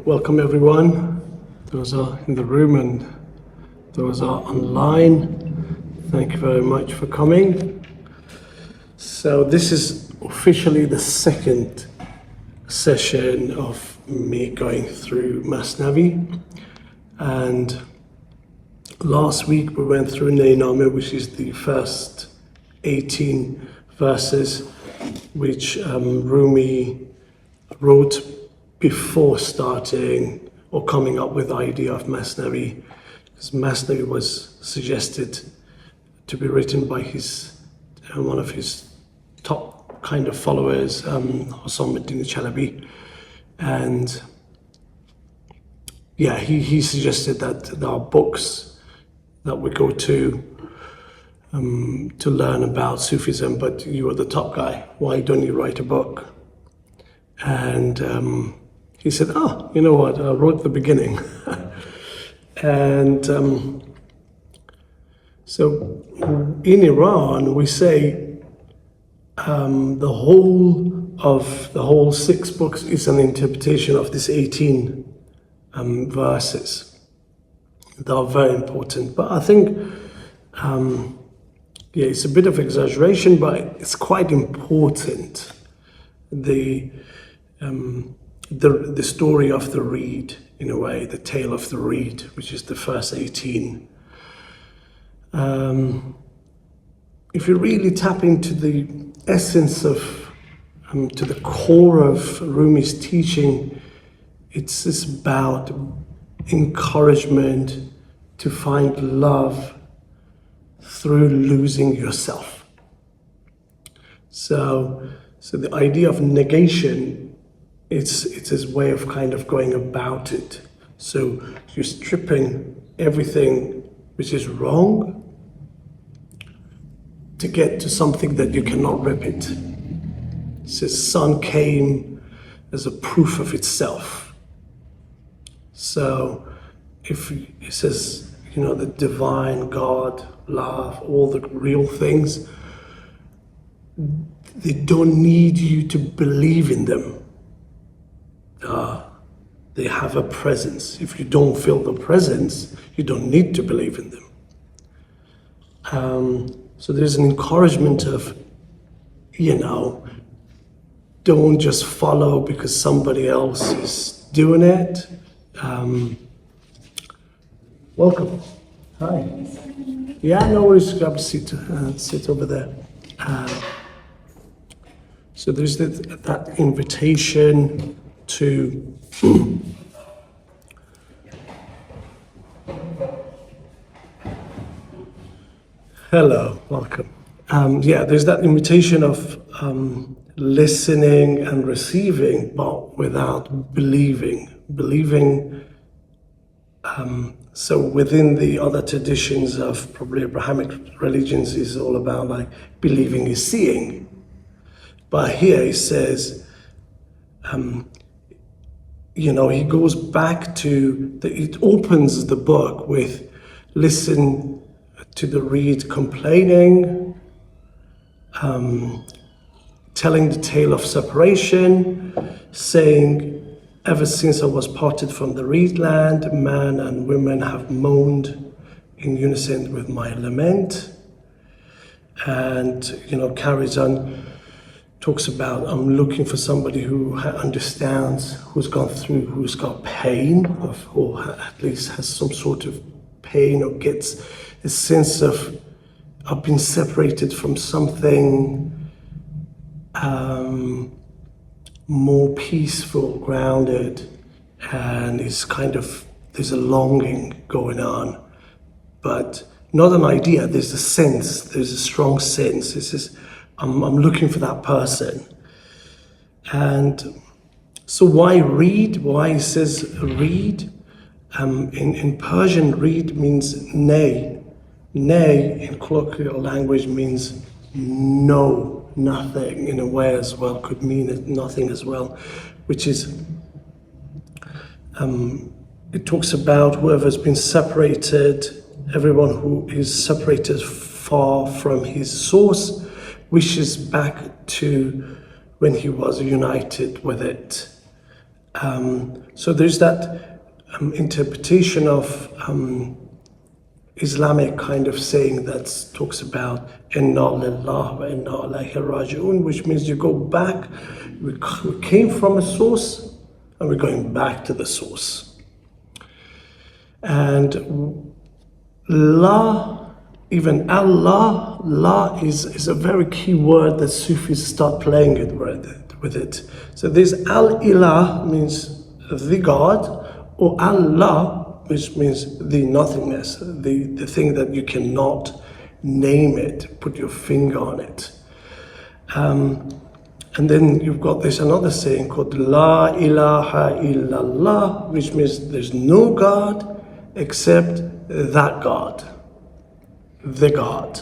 welcome everyone. Those are in the room and those are online. Thank you very much for coming. So this is officially the second session of me going through Masnavi. And last week we went through Neynameh, which is the first 18 verses, which Rumi wrote before starting or coming up with the idea of Masnavi, because Masnavi was suggested to be written by one of his top kind of followers, Chalabi, and yeah, he suggested that there are books that we go to learn about Sufism, but you are the top guy. Why don't you write a book? And he said, you know what, I wrote the beginning. And so in Iran, we say the whole 6 books is an interpretation of these 18 verses. They are very important. But I think, it's a bit of exaggeration, but it's quite important. The story of the reed, in a way, the tale of the reed, which is the first 18. If you really tap into the essence of, to the core of Rumi's teaching, it's about encouragement to find love through losing yourself. So the idea of negation, it's his way of kind of going about it. So you're stripping everything which is wrong to get to something that you cannot repeat. It says sun came as a proof of itself. So if it says, the divine God, love, all the real things, they don't need you to believe in them. They have a presence. If you don't feel the presence, you don't need to believe in them. So there's an encouragement of, don't just follow because somebody else is doing it. Welcome. Hi. Yeah, no worries. Grab a seat. Sit over there. So there's that invitation to hello, welcome. There's that invitation of listening and receiving, but without believing. So within the other traditions of probably Abrahamic religions is all about like believing is seeing. But here he says, he goes back to, it opens the book with listen to the reed complaining, telling the tale of separation, saying, ever since I was parted from the reed land, man and women have moaned in unison with my lament. And, carries on, talks about, I'm looking for somebody who understands, who's gone through, who's got pain, or at least has some sort of pain, or gets a sense of, I've been separated from something more peaceful, grounded, and it's kind of, there's a longing going on, but not an idea, there's a sense, there's a strong sense. This is, I'm looking for that person. And so why reed? Why it says reed? In Persian, reed means nay. Nay in colloquial language means no. Nothing in a way as well, could mean nothing as well, which is, it talks about whoever's been separated, everyone who is separated far from his source, wishes back to when he was united with it. So there's that interpretation of Islamic kind of saying that talks about Inna lillah wa inna ilayhi raji'un, which means you go back, we came from a source and we're going back to the source. And La, even Allah, La is a very key word that Sufis start playing it with it. So this Al-Ilah means the God, or Allah, which means the nothingness, the thing that you cannot name it, put your finger on it. And then you've got this another saying called La ilaha illallah, which means there's no God except that God, the God.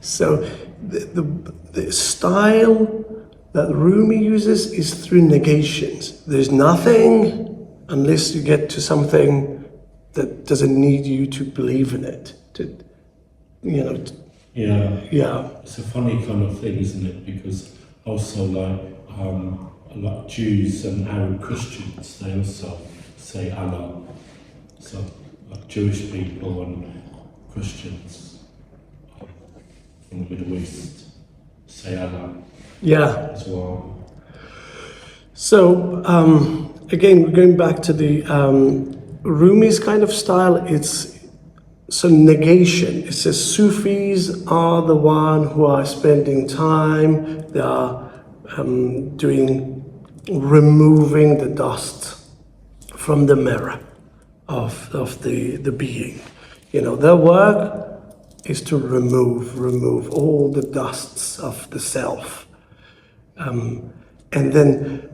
So the style that Rumi uses is through negations. There's nothing unless you get to something that doesn't need you to believe in it. Yeah. It's a funny kind of thing, isn't it? Because also like Jews and Arab Christians, they also say Allah. So like Jewish people and Christians from the Middle East say Allah. Yeah. As well. So again, going back to the Rumi's kind of style, it's so negation. It says Sufis are the one who are spending time, they are removing the dust from the mirror of the being. Their work is to remove all the dusts of the self. And then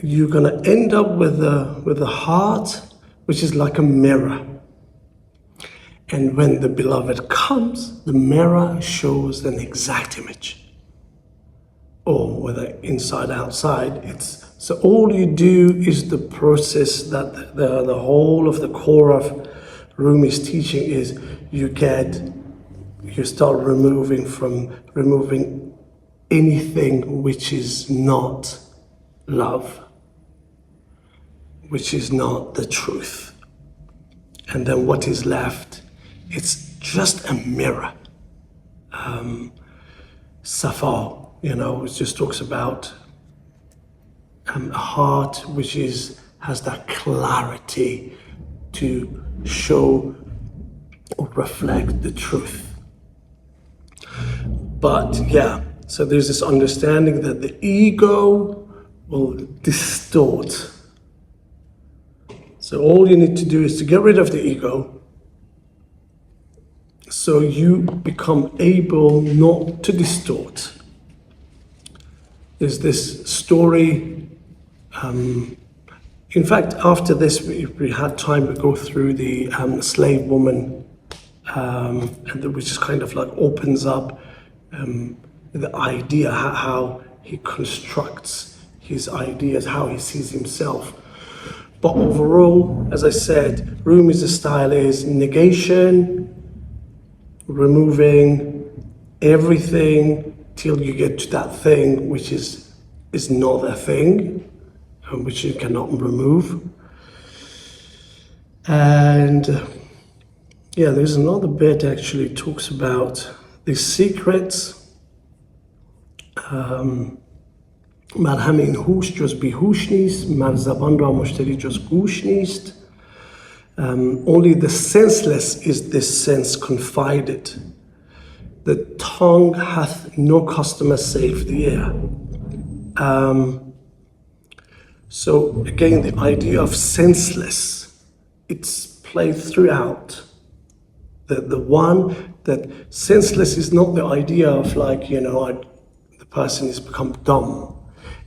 you're gonna end up with a heart which is like a mirror. And when the beloved comes, the mirror shows an exact image. Or whether inside, outside, so all you do is the process that the whole of the core of Rumi's teaching is you start removing anything which is not love, which is not the truth. And then what is left, it's just a mirror. Safa, it just talks about a heart which has that clarity to show or reflect the truth. But so there's this understanding that the ego will distort. So all you need to do is to get rid of the ego so you become able not to distort. There's this story, in fact, after this, we had time to go through the slave woman, which is kind of like opens up the idea, how he constructs his ideas, how he sees himself. But overall, as I said, Rumi's style is negation, removing everything till you get to that thing which is not a thing, which you cannot remove. And there's another bit actually talks about the secrets. مر همین هوش جز بیهوش نیست، مر زبان را مشتری جز گوش نیست. Only the senseless is this sense confided. The tongue hath no customer save the ear. So again, the idea of senseless, it's played throughout. The one that senseless is not the idea of the person has become dumb.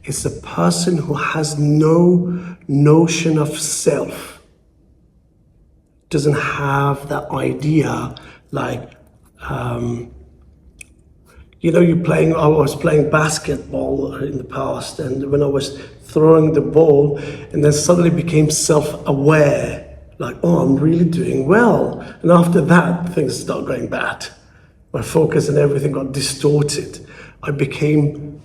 It's a person who has no notion of self. Doesn't have that idea I was playing basketball in the past, and when I was throwing the ball, and then suddenly became self-aware, I'm really doing well. And after that, things started going bad. My focus and everything got distorted. I became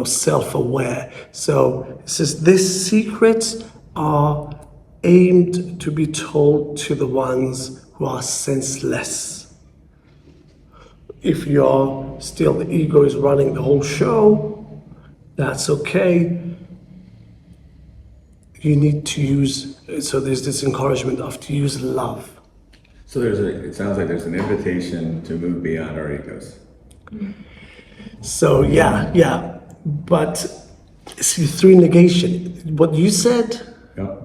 self-aware. So it says, these secrets are aimed to be told to the ones who are senseless. If you're still, the ego is running the whole show, that's okay. You need to use, so there's this encouragement of to use love. So it sounds like there's an invitation to move beyond our egos. So yeah, but see, through negation, what you said, Yep.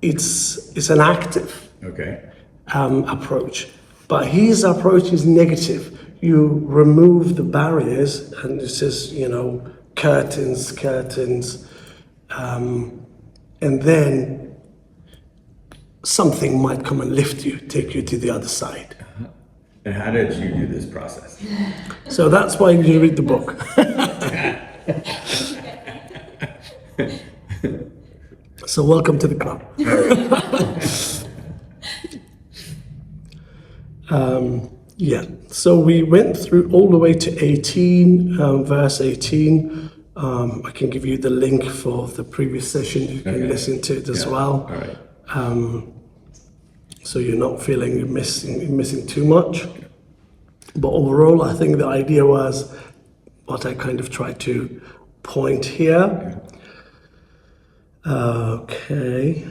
it's an active Okay. approach, but his approach is negative. You remove the barriers, and it says, curtains, and then something might come and lift you, take you to the other side. And how did you do this process? So that's why you read the book. So welcome to the club. So we went through all the way to 18, verse 18. I can give you the link for the previous session. You can listen to it as well. All right. So you're not feeling you're missing too much. But overall, I think the idea was what I kind of tried to point here. Okay.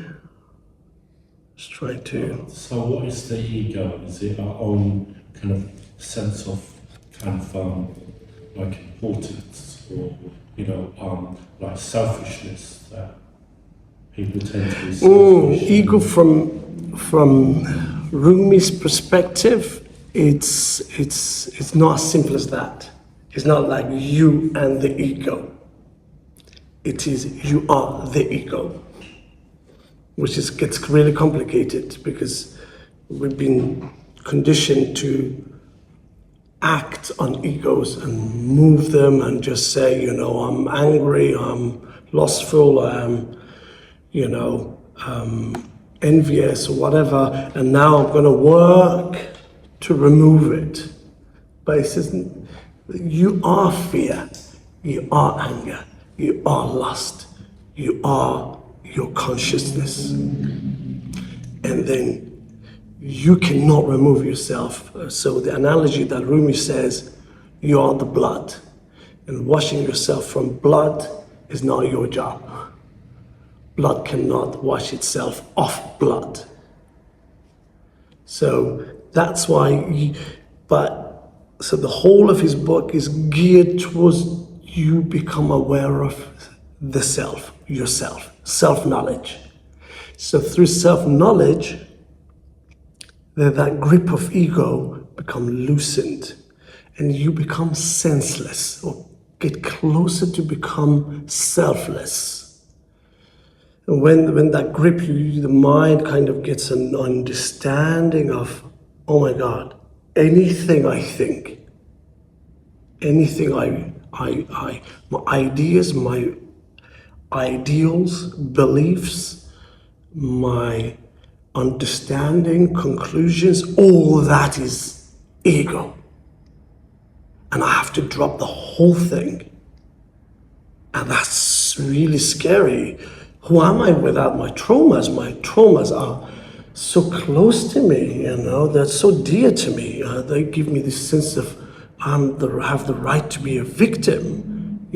Just trying to. So what is the ego? Is it our own kind of sense of kind of like importance, or like selfishness that people tend to be selfish? Ego from Rumi's perspective, it's not as simple as that. It's not like you and the ego. It is you are the ego, which gets really complicated because we've been conditioned to act on egos and move them and just say, I'm angry, I'm lustful, I'm, envious or whatever, and now I'm going to work to remove it. But it says, you are fear, you are anger, you are lust, you are your consciousness. And then you cannot remove yourself. So the analogy that Rumi says, you are the blood. And washing yourself from blood is not your job. Blood cannot wash itself off blood. So that's why, so the whole of his book is geared towards you become aware of the self, yourself, self-knowledge. So through self-knowledge, that grip of ego become loosened and you become senseless or get closer to become selfless. And when that grip, the mind kind of gets an understanding of, oh my God, anything I think, anything my ideas, my ideals, beliefs, my understanding, conclusions, all that is ego. And I have to drop the whole thing. And that's really scary. Who am I without my traumas? My traumas are so close to me, they're so dear to me. They give me this sense of I have the right to be a victim,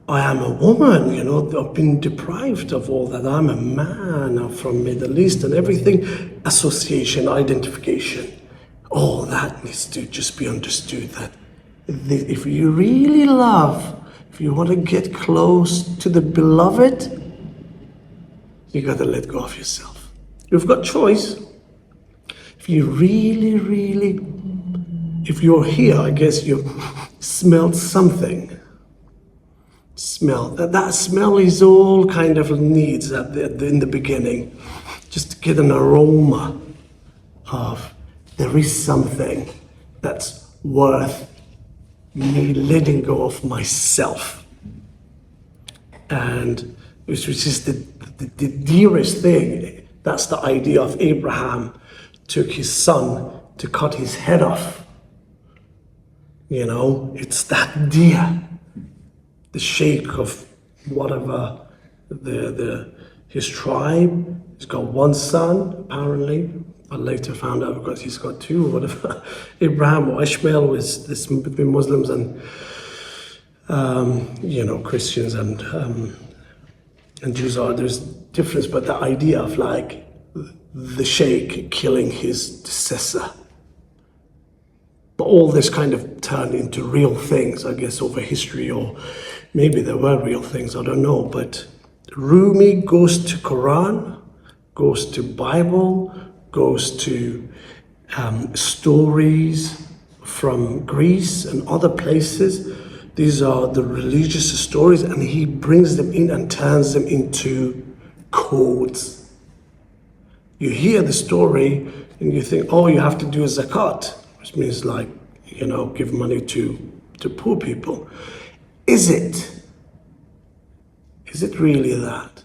I am a woman, I've been deprived of all that. I'm a man, I'm from Middle East and everything. Association, identification, all that needs to just be understood that if you really love, if you want to get close to the beloved, you got to let go of yourself. You've got choice. If you really, if you're here, I guess you smelled something. Smell. That smell is all kind of needs in the beginning. Just to get an aroma of there is something that's worth me letting go of myself. And which is the dearest thing. That's the idea of Abraham took his son to cut his head off. You know, it's that dear. The sheikh of whatever his tribe, he's got one son apparently, but later found out because he's got two or whatever. Abraham or Ishmael was this between Muslims and Christians and Jews are there's difference, but the idea of like the sheikh killing his successor. But all this kind of turned into real things, I guess, over history, or maybe there were real things, I don't know. But Rumi goes to Quran, goes to Bible, goes to stories from Greece and other places. These are the religious stories, and he brings them in and turns them into codes. You hear the story and you think, oh, you have to do a zakat, which means like, give money to poor people. Is it really that?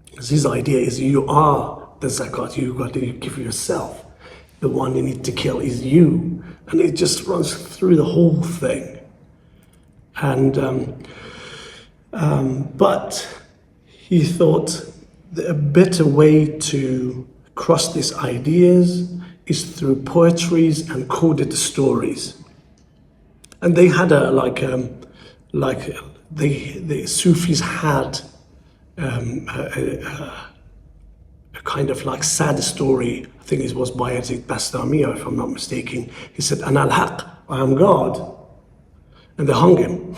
Because his idea is you are the zakat, you got to give yourself. The one you need to kill is you. And it just runs through the whole thing. And but he thought a better way to cross these ideas is through poetries and coded stories. And they had the Sufis had a kind of like sad story. I think it was by Masnavi, if I'm not mistaken. He said, "Ana al-haq, I am God," and they hung him.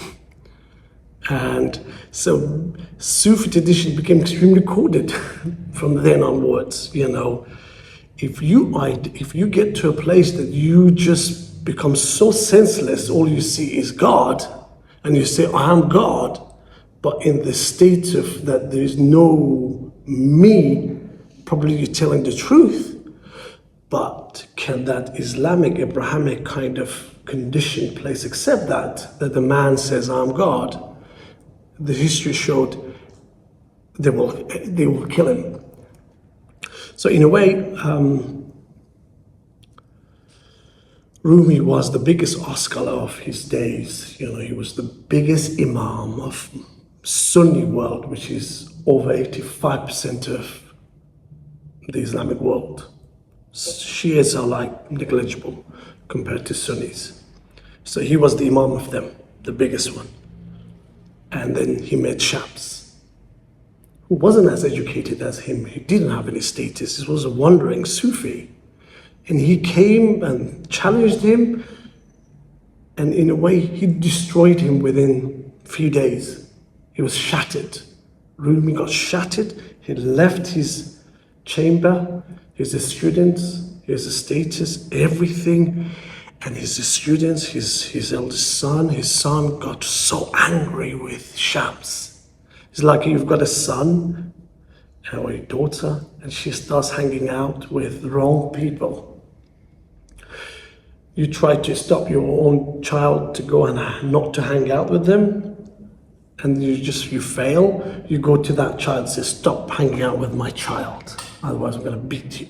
And so Sufi tradition became extremely coded from then onwards. If you get to a place that you just become so senseless, all you see is God, and you say, I am God, but in the state of that there is no me, probably you're telling the truth. But can that Islamic, Abrahamic kind of conditioned place accept that the man says, I'm God? The history showed they will kill him. So in a way, Rumi was the biggest scholar of his days. He was the biggest imam of Sunni world, which is over 85% of the Islamic world. Shias are like negligible compared to Sunnis. So he was the imam of them, the biggest one. And then he met Shams, who wasn't as educated as him. He didn't have any status. He was a wandering Sufi. And he came and challenged him, and in a way, he destroyed him within a few days. He was shattered. Rumi got shattered. He left his chamber, his students, his status, everything. And his students, his eldest son, his son got so angry with Shams. It's like you've got a son or a daughter, and she starts hanging out with wrong people. You try to stop your own child to go and not to hang out with them, and you fail. You go to that child and say, stop hanging out with my child, otherwise I'm going to beat you.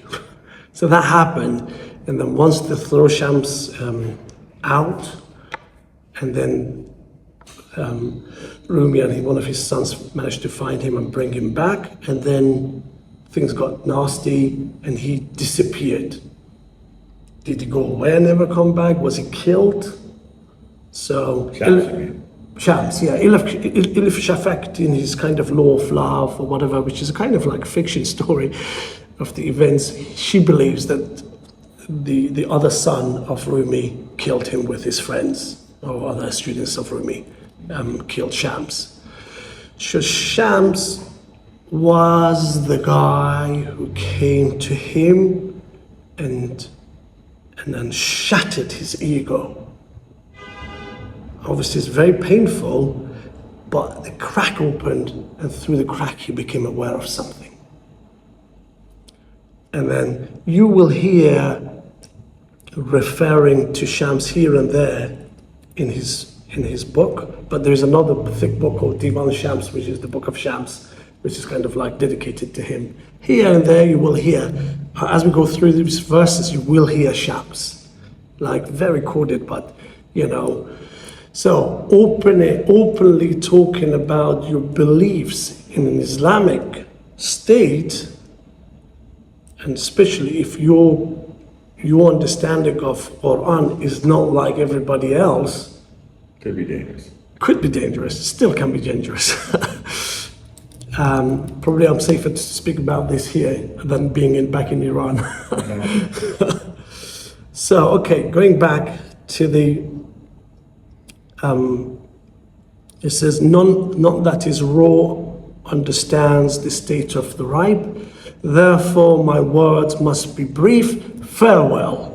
So that happened. And then once they throw Shams out, and then Rumi and one of his sons managed to find him and bring him back, and then things got nasty and he disappeared. Did he go away and never come back? Was he killed? So Shams, yeah, Ilif Shafak in his kind of Law of Love or whatever, which is a kind of like fiction story of the events. She believes that the other son of Rumi killed him with his friends, or other students of Rumi killed Shams. So Shams was the guy who came to him and then shattered his ego. Obviously it's very painful, but the crack opened, and through the crack he became aware of something. And then you will hear referring to Shams here and there in his book, but there's another thick book called Divan Shams, which is the Book of Shams, which is kind of like dedicated to him. Here and there you will hear, as we go through these verses, you will hear Shams, like very coded, but you know. So openly talking about your beliefs in an Islamic state, and especially if your understanding of Quran is not like everybody else, Could be dangerous. could be dangerous, still can be dangerous. Probably I'm safer to speak about this here than being back in Iran. So, okay, going back to the, it says, none that is raw understands the state of the ripe, therefore my words must be brief, farewell.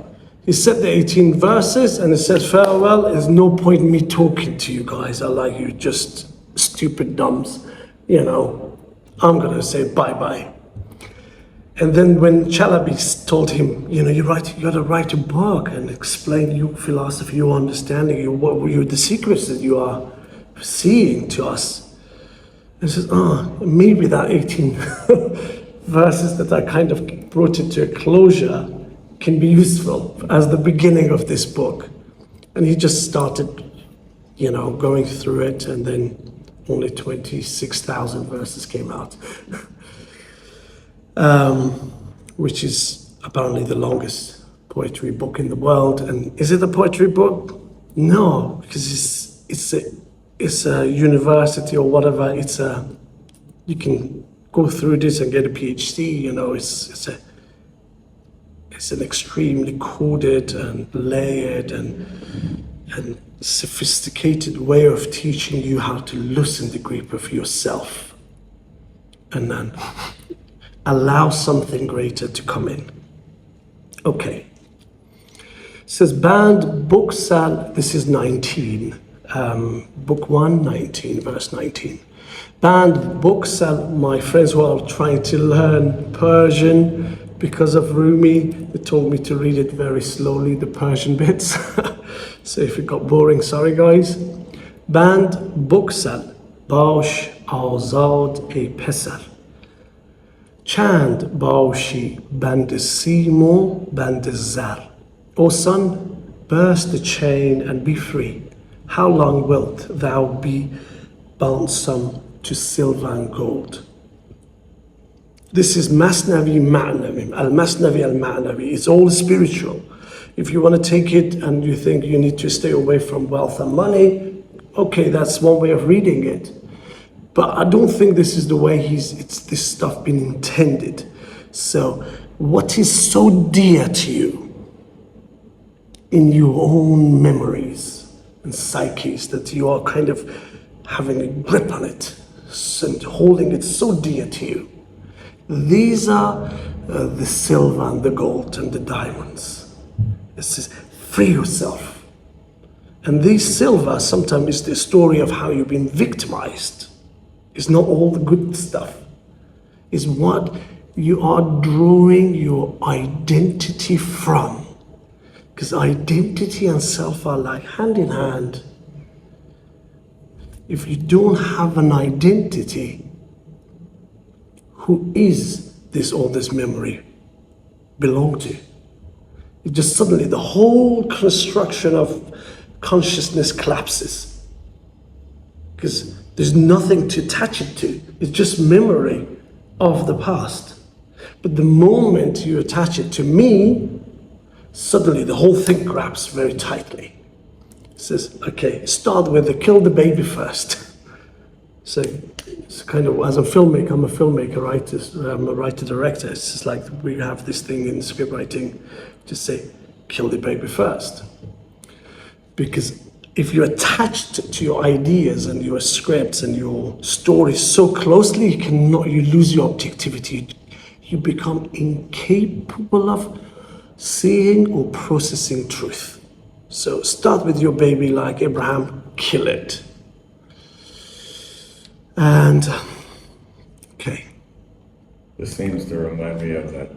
He said the 18 verses and it says farewell, there's no point in me talking to you guys, I like you just stupid dumbs, you know, I'm gonna say bye-bye. And then when Chalabi told him, you know, you gotta write a book and explain your philosophy, your understanding, the secrets that you are seeing to us. And he says, maybe that 18 verses that I kind of brought it to a closure can be useful as the beginning of this book. And he just started, you know, going through it, and then only 26,000 verses came out. Which is apparently the longest poetry book in the world. And is it a poetry book? No, because it's a university or whatever. You can go through this and get a PhD. You know, it's an extremely coded and layered and sophisticated way of teaching you how to loosen the grip of yourself, and then allow something greater to come in. Okay. It says, band bogسل, this is 19, book 1, 19, verse 19. Band bogسل, my friends who are trying to learn Persian because of Rumi, they told me to read it very slowly, the Persian bits. So if it got boring, sorry guys. Band bogسل, باش آزاد ای پسر. چند باشی بند سیم و بند زر. O son, burst the chain and be free. How long wilt thou be bondsman to silver and gold? This is Masnavi Ma'navi, al-Masnavi al-Ma'navi. It's all spiritual. If you want to take it and you think you need to stay away from wealth and money, okay, that's one way of reading it. But I don't think this is the way it's this stuff been intended. So what is so dear to you in your own memories and psyches that you are kind of having a grip on it and holding it so dear to you? These are the silver and the gold and the diamonds. It says, free yourself. And these silver sometimes is the story of how you've been victimized. It's not all the good stuff. It's what you are drawing your identity from. Because identity and self are like hand in hand. If you don't have an identity, who is this all this memory belong to? It just suddenly the whole construction of consciousness collapses. Because there's nothing to attach it to. It's just memory of the past. But the moment you attach it to me, suddenly the whole thing grabs very tightly. It says, okay, start with the kill the baby first. So it's kind of, as a filmmaker, I'm a filmmaker, writer, I'm a writer-director. It's just like we have this thing in script writing, just say, kill the baby first. Because if you're attached to your ideas and your scripts and your stories so closely, you lose your objectivity. You become incapable of seeing or processing truth. So start with your baby like Abraham, kill it. And, okay. This seems to remind me of that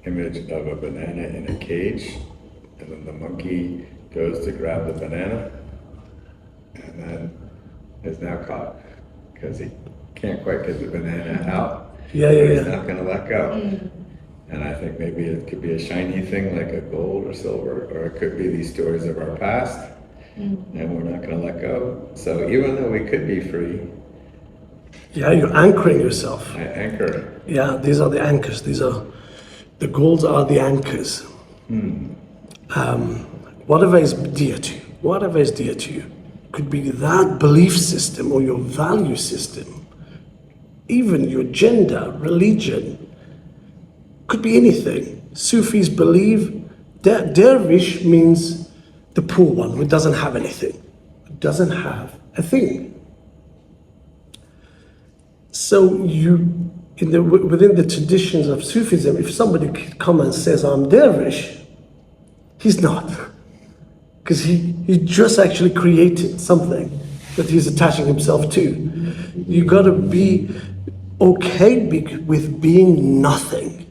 image of a banana in a cage, and then the monkey goes to grab the banana, and then is now caught because he can't quite get the banana out. He's not going to let go. And I think maybe it could be a shiny thing like a gold or silver, or it could be these stories of our past and we're not going to let go. So even though we could be free, Yeah, you're anchoring yourself. I anchor. Yeah, these are the anchors. The goals are the anchors. Whatever is dear to you, could be that belief system or your value system, even your gender, religion, could be anything. Sufis believe that dervish means the poor one who doesn't have anything, who doesn't have a thing. So within the traditions of Sufism, if somebody comes and says, I'm dervish, he's not. Because he just actually created something that he's attaching himself to. You gotta be okay with being nothing.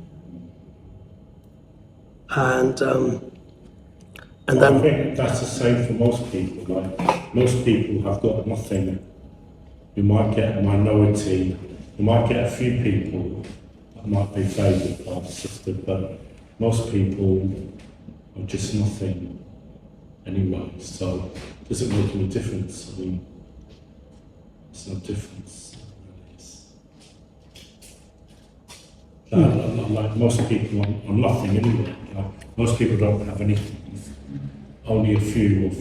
And I then, think that's the same for most people. Like, most people have got nothing. You might get a minority, you might get a few people that might be favoured by the system, but most people are just nothing anyway, so it doesn't make any difference. I mean, it's no difference. Like most people are nothing anyway. Like, most people don't have anything. Only a few of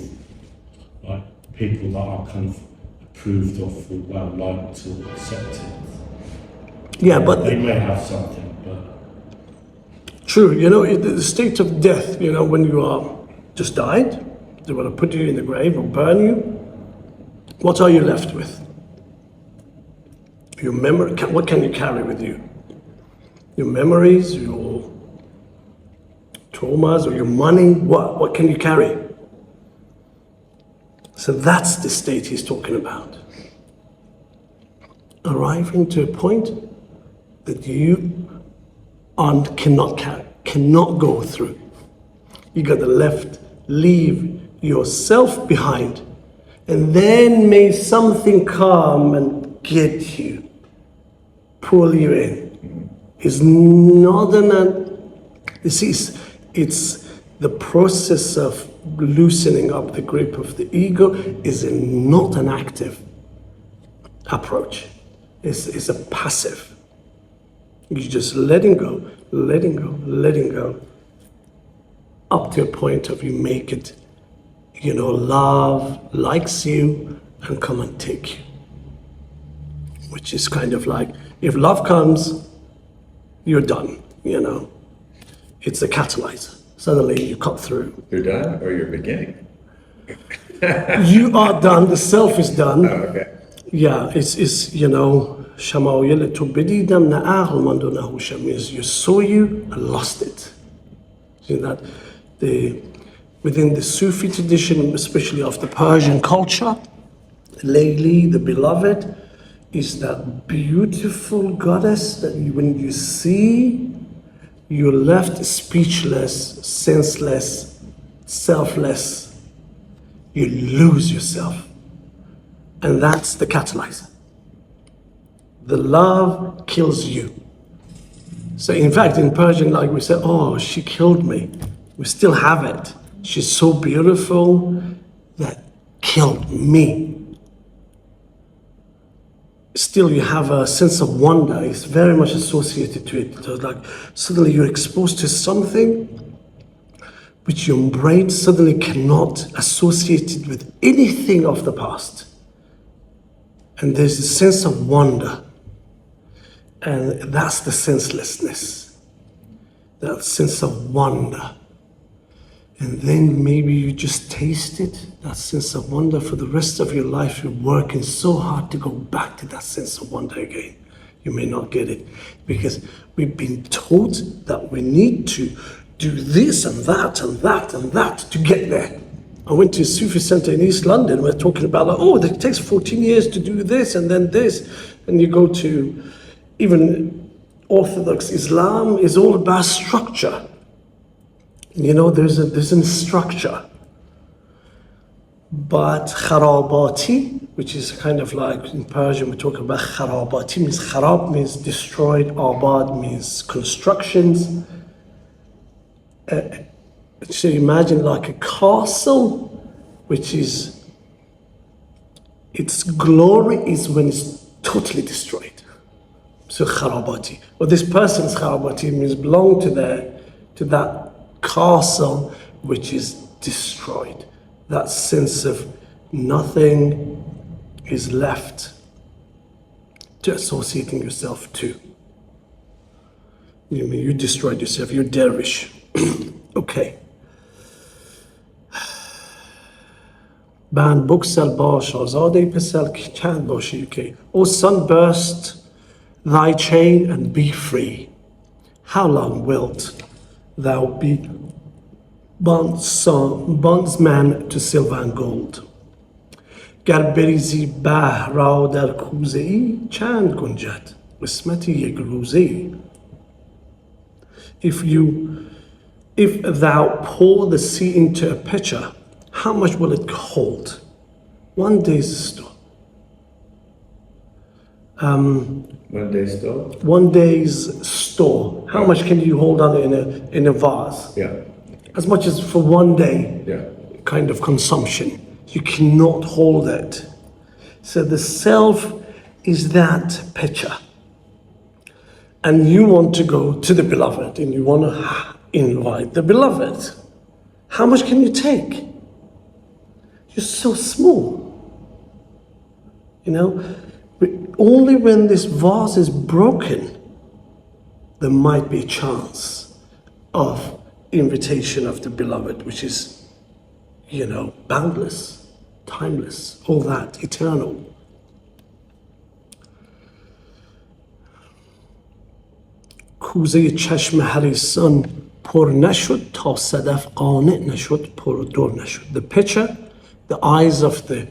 like people that are kind of approved of or well liked or accepted. yeah, but They may have something, but true, the state of death, when you are just died, they want to put you in the grave or burn you, what are you left with? Your memory, what can you carry with you? Your memories, your traumas, or your money, what can you carry? So that's the state he's talking about. Arriving to a point that you cannot go through. You got to leave yourself behind, and then may something come and get you, pull you in. It's not it's the process of loosening up the grip of the ego is not an active approach. It's a passive. You're just letting go, up to a point of you make it, love likes you and come and take you. Which is kind of like, if love comes, you're done, It's a catalyzer. Suddenly you cut through. You're done or you're beginning? You are done, the self is done. Oh, okay. Yeah, it's شمایل تو بدیدم نه عقل ماند و نه هوشم. You saw you and lost it. See that? Within the Sufi tradition, especially of the Persian culture, Layli, the beloved, is that beautiful goddess that when you see, you're left speechless, senseless, selfless. You lose yourself. And that's the catalyzer. The love kills you. So in fact, in Persian, like we say, oh, she killed me. We still have it. She's so beautiful that killed me. Still, you have a sense of wonder. It's very much associated to it. So like suddenly you're exposed to something which your brain suddenly cannot associate it with anything of the past. And there's a sense of wonder. And that's the senselessness. That sense of wonder. And then maybe you just taste it, that sense of wonder for the rest of your life. You're working so hard to go back to that sense of wonder again. You may not get it because we've been taught that we need to do this and that and that and that to get there. I went to a Sufi center in East London. We're talking about, like, oh, it takes 14 years to do this and then this. And you go to even Orthodox Islam is all about structure. There's a structure. But kharabati, which is kind of like in Persian, we talk about kharabati, means kharab means destroyed, abad means constructions. So imagine like a castle which is, its glory is when it's totally destroyed. So kharabati. Well, this person's kharabati means belong to that castle which is destroyed. That sense of nothing is left to associating yourself to. You mean you destroyed yourself, you're dervish. Okay. Ban بگسل باش آزاد ای پسر که چند باشی. Okay. O son, burst thy chain and be free. How long wilt thou be bondsman to silver and gold? گر بریزی بحر را در کوزه ای چند گنجد قسمت یک روزه ای. If thou pour the sea into a pitcher, how much will it hold? One day's store. One day still? One day's store. How much can you hold on in a vase? Yeah. As much as for one day. Yeah. Kind of consumption. You cannot hold it. So the self is that pitcher. And you want to go to the beloved and you want to invite the beloved. How much can you take? You're so small. You know, only when this vase is broken, there might be a chance of invitation of the beloved, which is, you know, boundless, timeless, all that, eternal. کوزه چشم حریصان پر نشد تا صدف قانع نشد پر دور نشد. The pitcher, the eyes of the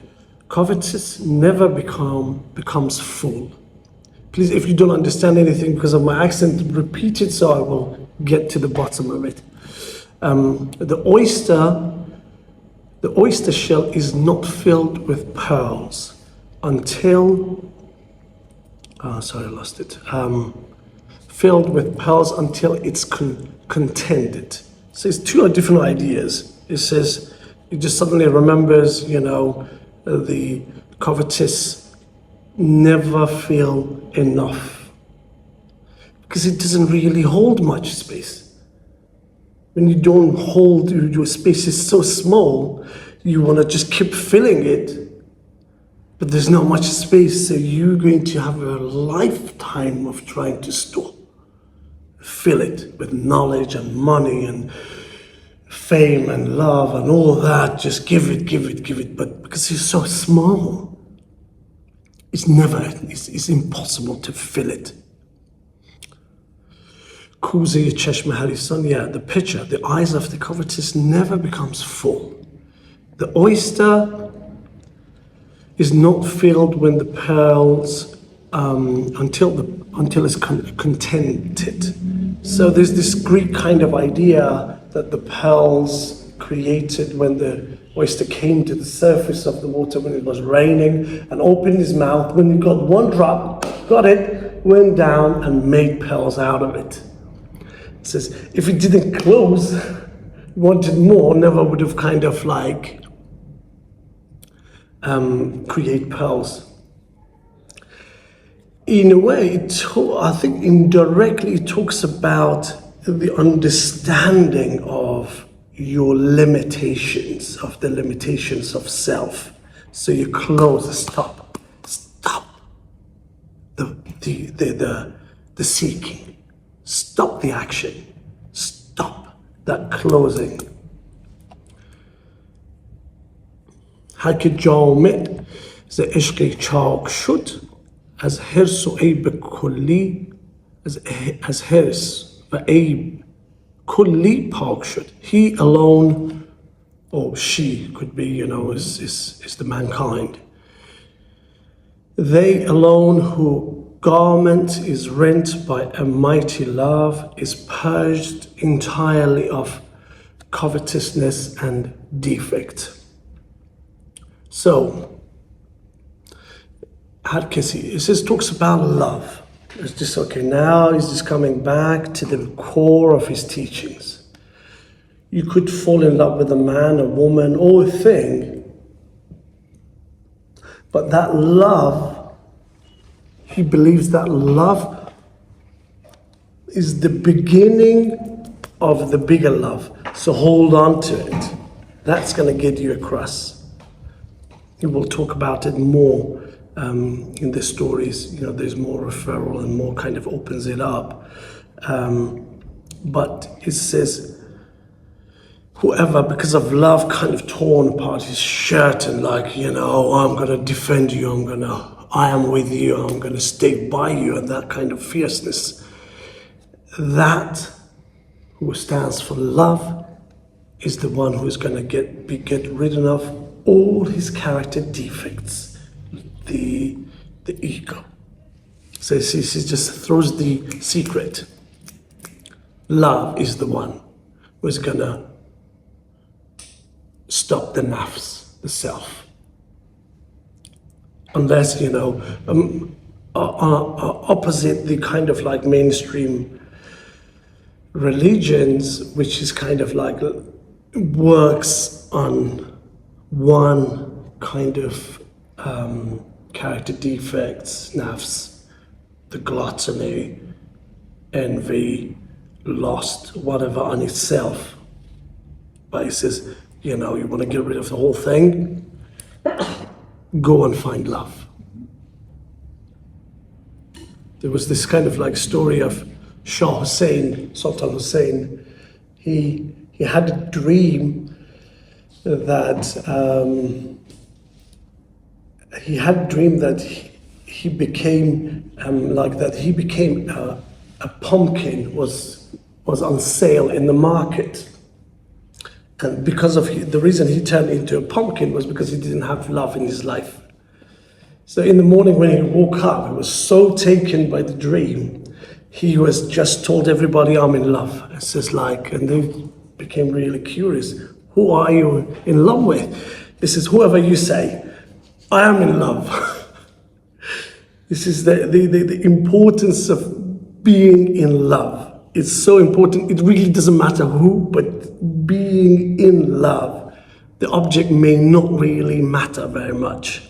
covetous never becomes full. Please, if you don't understand anything because of my accent, repeat it so I will get to the bottom of it. The oyster shell is not filled with pearls until, sorry, I lost it. Filled with pearls until it's contended. So it's two different ideas. It says, it just suddenly remembers, you know, the covetous never feel enough because it doesn't really hold much space. When you don't hold, your space is so small, you want to just keep filling it, but there's not much space, so you're going to have a lifetime of trying to fill it with knowledge and money and fame and love and all that. Just give it, but because it's so small, it's impossible to fill it. کوزه چشم حریصان, yeah, the pitcher, the eyes of the covetous never becomes full. The oyster is not filled when the pearls until it's contented. So there's this Greek kind of idea that the pearls created when the oyster came to the surface of the water when it was raining and opened his mouth. When he got one drop, got it, went down and made pearls out of it. It says if it didn't close, wanted more, never would have kind of like create pearls. In a way, I think indirectly it talks about the understanding of your limitations, of the limitations of self. So you close, stop the seeking, stop the action, stop that closing. هر که جامه ز عشقی چاک شد از حرص و عیب کلی از حرص و عیب کلی پاک شد. He alone, or she could be, you know, is the mankind. They alone who garment is rent by a mighty love is purged entirely of covetousness and defect. So, it says, talks about love. It's just, okay, now he's just coming back to the core of his teachings. You could fall in love with a man, a woman, or a thing But that love, he believes that love is the beginning of the bigger love. So hold on to it. That's going to get you across. We will talk about it more in the stories. You know, there's more referral and more kind of opens it up. But it says, whoever, because of love, kind of torn apart his shirt and like, you know, I'm going to defend you, I am with you, I'm going to stay by you, and that kind of fierceness. That who stands for love is the one who is going to get rid of all his character defects, the ego. So he just throws the secret. Love is the one who is going to stop the nafs, the self. Unless, you know, opposite the kind of like mainstream religions, which is kind of like works on one kind of character defects, nafs, the gluttony, envy, lust, whatever on itself. But he says, you know, you want to get rid of the whole thing, go and find love. There was this kind of like story of Shah Hussein, Sultan Hussein. He had a dream that he became a pumpkin was on sale in the market. And because of the reason he turned into a pumpkin was because he didn't have love in his life. So in the morning when he woke up, he was so taken by the dream, he was just told everybody, I'm in love. It's just like, and they became really curious. Who are you in love with? This is whoever you say, I am in love. This is the importance of being in love. It's so important. It really doesn't matter who, but being in love, the object may not really matter very much.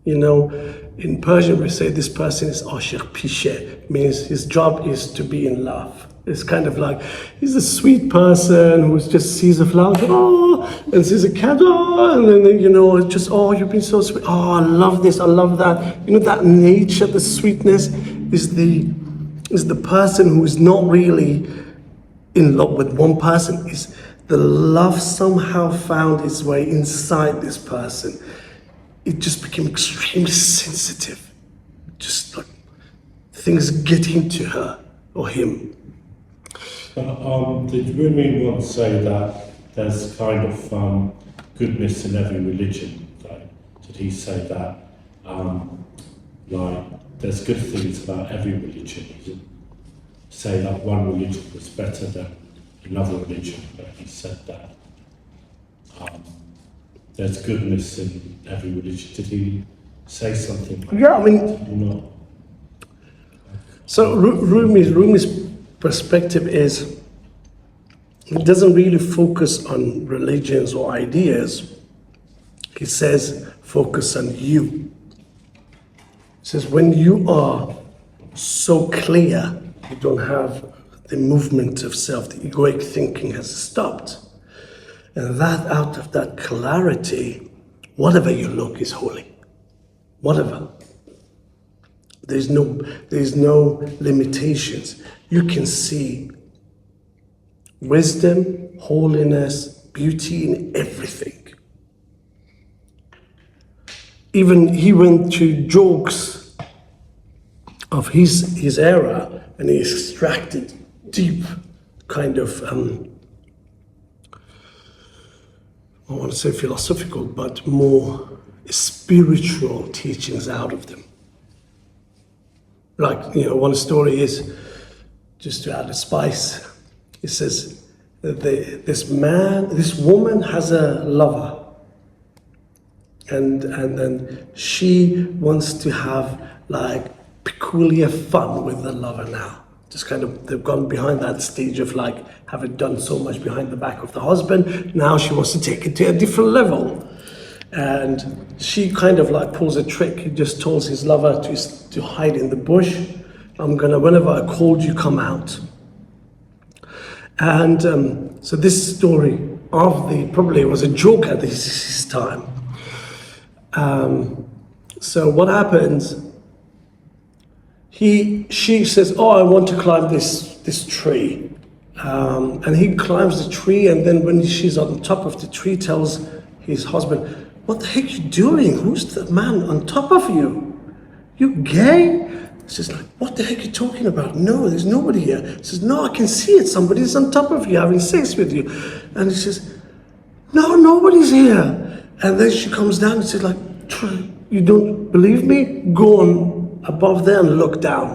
You know, in Persian we say this person is ashiq pishe, means his job is to be in love. It's kind of like, he's a sweet person who just sees a flower, oh, and sees a cat, oh, and then, you know, just, oh, you've been so sweet, oh, I love this, I love that. You know, that nature, the sweetness is the person who is not really in love with one person. Is the love somehow found its way inside this person. It just became extremely sensitive. Just like things get into her or him. Did Rumi once say that there's kind of goodness in every religion? Did he say that? Like, there's good things about every religion. He didn't say that one religion was better than another religion, but he said that there's goodness in every religion. Did he say something? Yeah, I mean, so Rumi's perspective is, he doesn't really focus on religions or ideas. He says, focus on you. He says, when you are so clear, you don't have the movement of self, the egoic thinking has stopped. And that, out of that clarity, whatever you look is holy. Whatever. There's no limitations. You can see wisdom, holiness, beauty in everything. Even he went to jokes of his era, and he extracted deep kind of, I want to say philosophical, but more spiritual teachings out of them. Like, you know, one story is, just to add a spice, it says that this woman has a lover, and then she wants to have like peculiar fun with the lover now. Just kind of, they've gone behind that stage of like having done so much behind the back of the husband. Now she wants to take it to a different level. And she kind of like pulls a trick. He just tells his lover to hide in the bush. Whenever I called you, come out. And so this story probably was a joke at this time. So what happens? She says, "Oh, I want to climb this tree," and he climbs the tree. And then when she's on top of the tree, tells his husband, "What the heck are you doing? Who's the man on top of you? You gay?" She's like, "What the heck are you talking about? No, there's nobody here." He says, "No, I can see it. Somebody's on top of you having sex with you." And he says, "No, nobody's here." And then she comes down and says like, "You don't believe me? Go on above there and look down."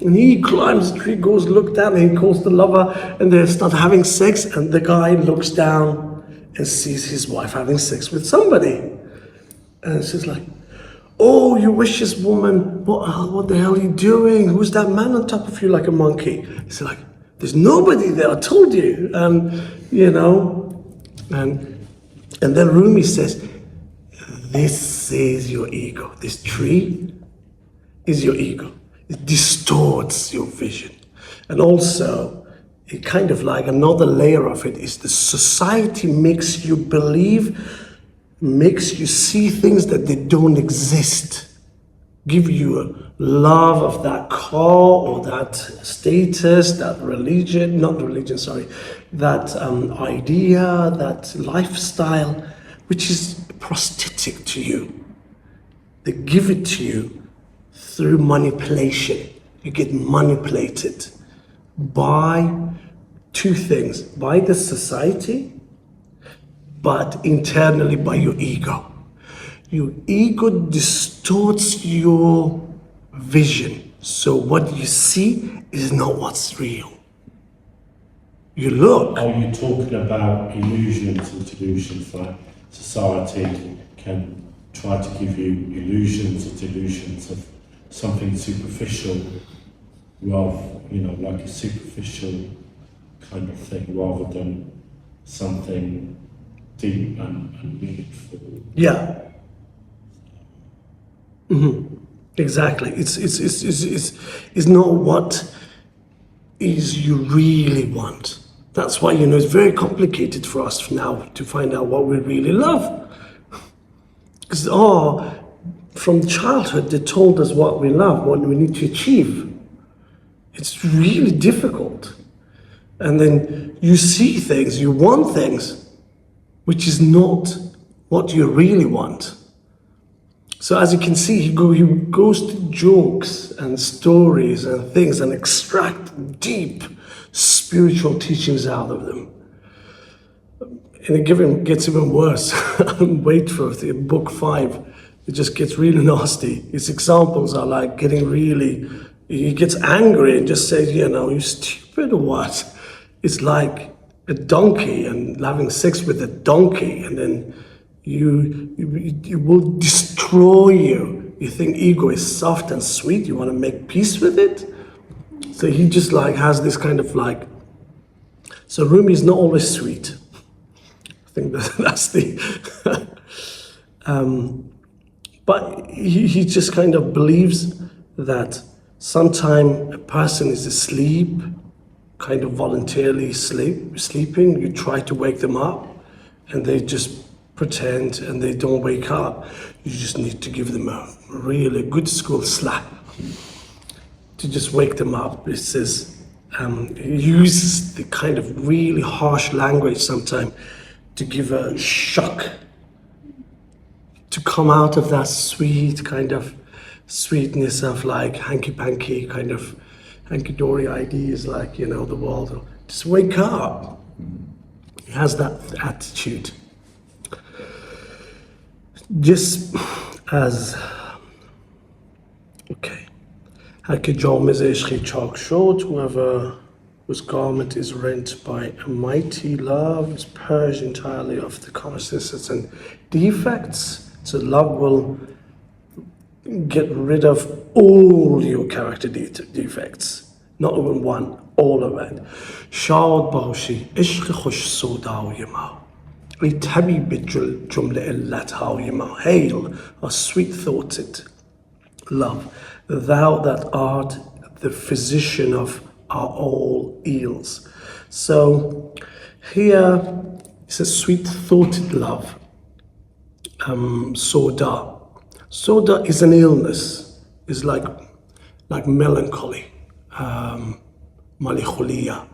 And he climbs the tree, goes look down, and he calls the lover, and they start having sex, and the guy looks down and sees his wife having sex with somebody. And she's like, "Oh, you vicious woman, what the hell are you doing? Who's that man on top of you like a monkey?" He's like, "There's nobody there, I told you." And, and then Rumi says, "This is your ego. This tree is your ego. It distorts your vision." And also, it kind of like another layer of it is the society makes you believe, makes you see things that they don't exist. Give you a love of that car or that status, that that idea, that lifestyle, which is prosthetic to you. They give it to you through manipulation. You get manipulated by two things, by the society, but internally by your ego. Your ego distorts your vision. So what you see is not what's real. You look. Are you talking about illusions and delusions? Like society can try to give you illusions or delusions of something superficial, rather, like a superficial kind of thing, rather than something deep and meaningful. Yeah. Mm-hmm. Exactly. It's not what is you really want. That's why it's very complicated for us now to find out what we really love. Because from childhood they told us what we love, what we need to achieve. It's really difficult. And then you see things, you want things, which is not what you really want. So as you can see, he goes to jokes and stories and things and extract deep spiritual teachings out of them. And it gets even worse. Wait for it, book 5. It just gets really nasty. His examples are like he gets angry and just says, "You stupid or what?" It's like a donkey and having sex with a donkey, and then you will destroy you. You think ego is soft and sweet, you want to make peace with it? So he just has this kind of so Rumi is not always sweet. I think that's the, but he just kind of believes that sometime a person is asleep, kind of voluntarily sleeping, you try to wake them up, and they just pretend and they don't wake up. You just need to give them a really good school slap to just wake them up. It says, he uses the kind of really harsh language sometimes to give a shock, to come out of that sweet kind of sweetness of hanky-panky kind of hanky-dory ideas, the world. Just wake up. He has that attitude. Just as, هر که جامه عشقی چاک شد, whoever whose garment is rent by a mighty love is purged entirely of the consciousness and defects. So love will get rid of all your character defects, not even one, all of it. شاد باشی عشق خوش سودای ما. ای طبیب جمله علتهای ما. Hail, O sweet-thoughted love, thou that art the physician of our all ills. So here is a sweet-thoughted love. Soda. Soda is an illness. It's like melancholy, melancholia.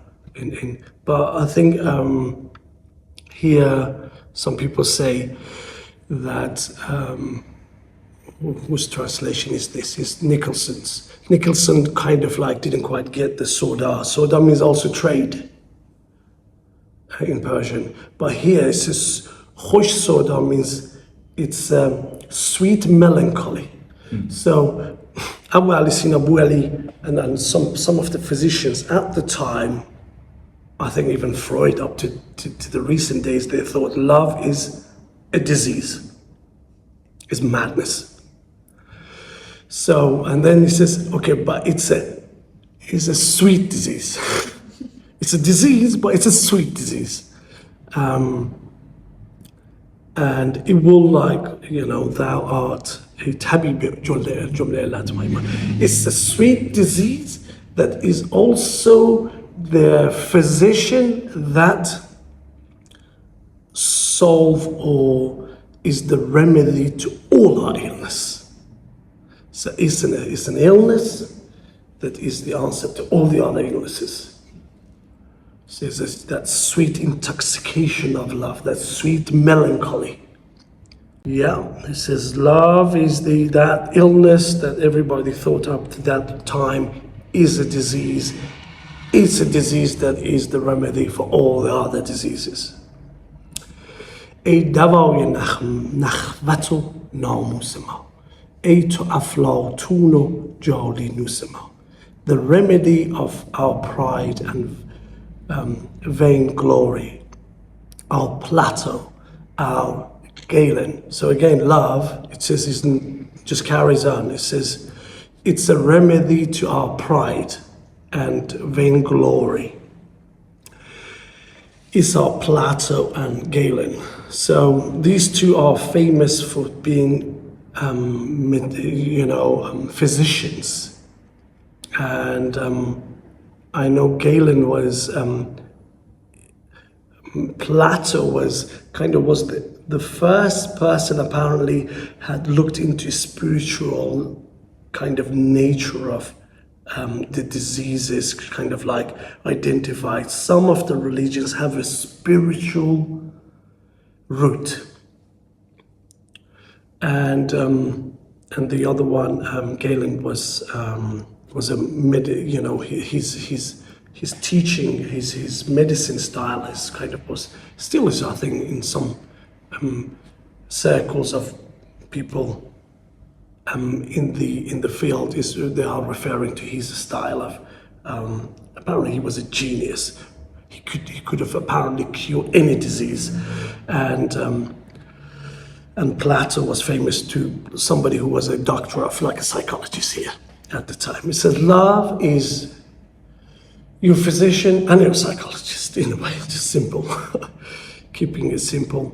But I think here some people say that whose translation is this? Is Nicholson's. Nicholson kind of like didn't quite get the soda. Soda means also trade in Persian. But here it says khosh soda means it's sweet melancholy. So Abu Ali Sina Abu Ali and some of the physicians at the time, I think even Freud up to the recent days, they thought love is a disease, is madness. So, and then he says, okay, but it's a sweet disease. It's a disease, but it's a sweet disease. And it will thou art a طبیب جمله علت ما. It's a sweet disease that is also the physician that solve or is the remedy to all our illness. So it's an illness that is the answer to all the other illnesses. So it's that sweet intoxication of love, that sweet melancholy. Yeah, it says love is that illness that everybody thought up to that time is a disease. It's a disease that is the remedy for all the other diseases. ای دوای نخوت و ناموس ما، ای تو افلاطون و جالینوس ما. The remedy of our pride and vainglory, our Plato, our Galen. So again, love, it says, just carries on. It says, it's a remedy to our pride and vainglory. It's our Plato and Galen. So these two are famous for being, physicians. And I know Galen was, Plato was the first person apparently had looked into spiritual kind of nature of the diseases, kind of like identified. Some of the religions have a spiritual root. And the other one, Galen was a his teaching, his medicine style is still is, I think, in some circles of people in the field, they are referring to his style of. Apparently, he was a genius. He could have apparently cured any disease, and Plato was famous to somebody who was a doctor of like a psychologist here at the time. He says love is your physician and your psychologist in a way, just simple, keeping it simple.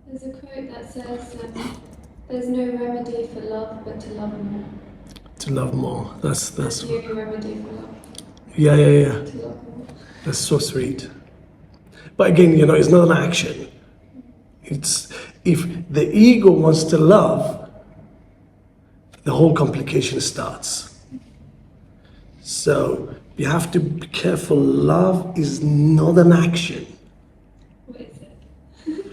There's a quote that says, there's no remedy for love but to love more. To love more, that's the only remedy for love. Yeah. To love more. That's so sweet. But again, it's not an action. It's if the ego wants to love, the whole complication starts. So you have to be careful. Love is not an action. What is it?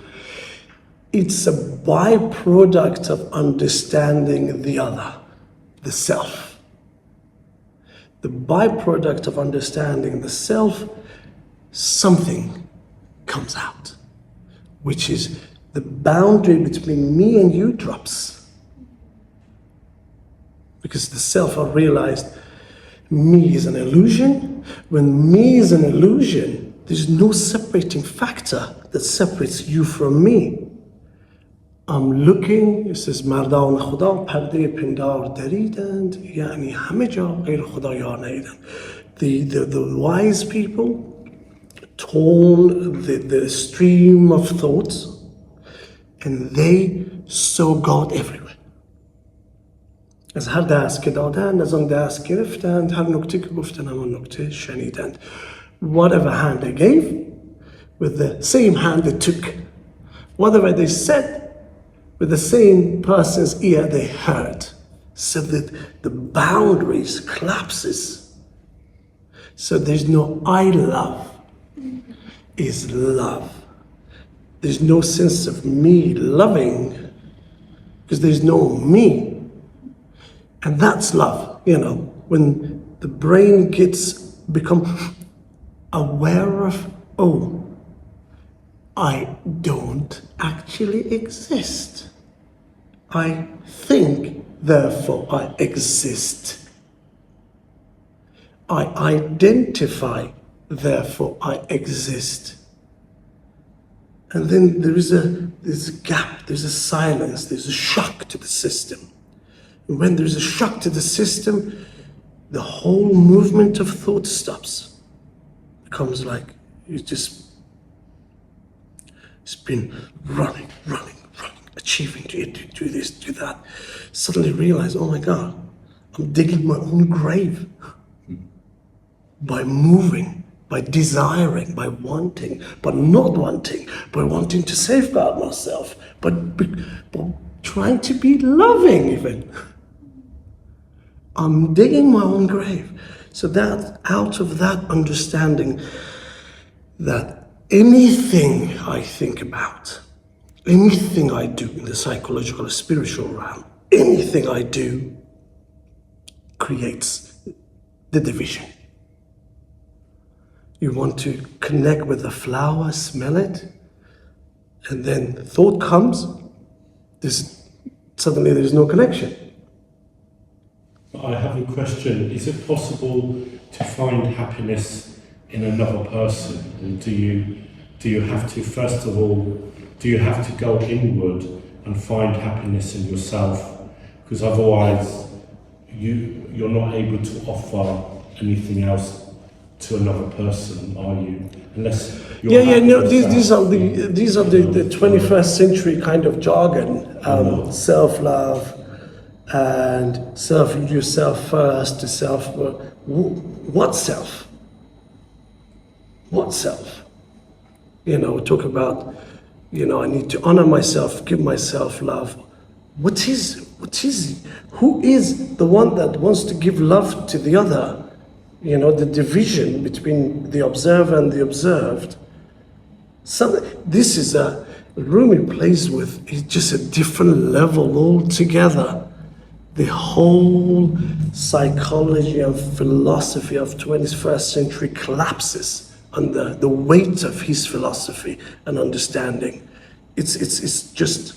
It's a byproduct of understanding the other, the self. The byproduct of understanding the self, something comes out, which is the boundary between me and you drops. Because the self, I realized me is an illusion. When me is an illusion, there's no separating factor that separates you from me. I'm looking, it says مردان خدا پرده پندار دریدند یعنی همه جا غیر خدا یار ندیدند. The wise people torn the stream of thoughts, and they sow God everywhere. از هر دست که دادند از آن دست گرفتند، هر نکته که گفتند همان نکته شنیدند. Whatever hand they gave, with the same hand they took. Whatever they said, with the same person's ear they heard. So that the boundaries collapses. So there's no I love, is love. There's no sense of me loving, because there's no me. And that's love, you know, when the brain become aware of, oh, I don't actually exist. I think, therefore I exist. I identify, therefore I exist. And then there's a gap, there's a silence, there's a shock to the system. And when there's a shock to the system, the whole movement of thought stops. It becomes like it's been running, achieving to do this, do that. Suddenly realize, oh my God, I'm digging my own grave by moving, by desiring, by wanting, but not wanting, by wanting to safeguard myself, but trying to be loving even. I'm digging my own grave. So that, out of that understanding that anything I think about, anything I do in the psychological or spiritual realm, anything I do creates the division. You want to connect with the flower, smell it, and then thought comes, suddenly there's no connection. I have a question. Is it possible to find happiness in another person? Or do you have to, first of all, do you have to go inward and find happiness in yourself? Because otherwise you're not able to offer anything else to another person, are you? Unless you're no, these are the 21st century kind of jargon, self-love, and self yourself first to self. What self? What self? You know, talk about, you know, I need to honor myself, give myself love. Who is the one that wants to give love to the other? You know, the division between the observer and the observed. This is Rumi plays with, it's just a different level altogether. The whole psychology and philosophy of 21st century collapses under the weight of his philosophy and understanding. It's just,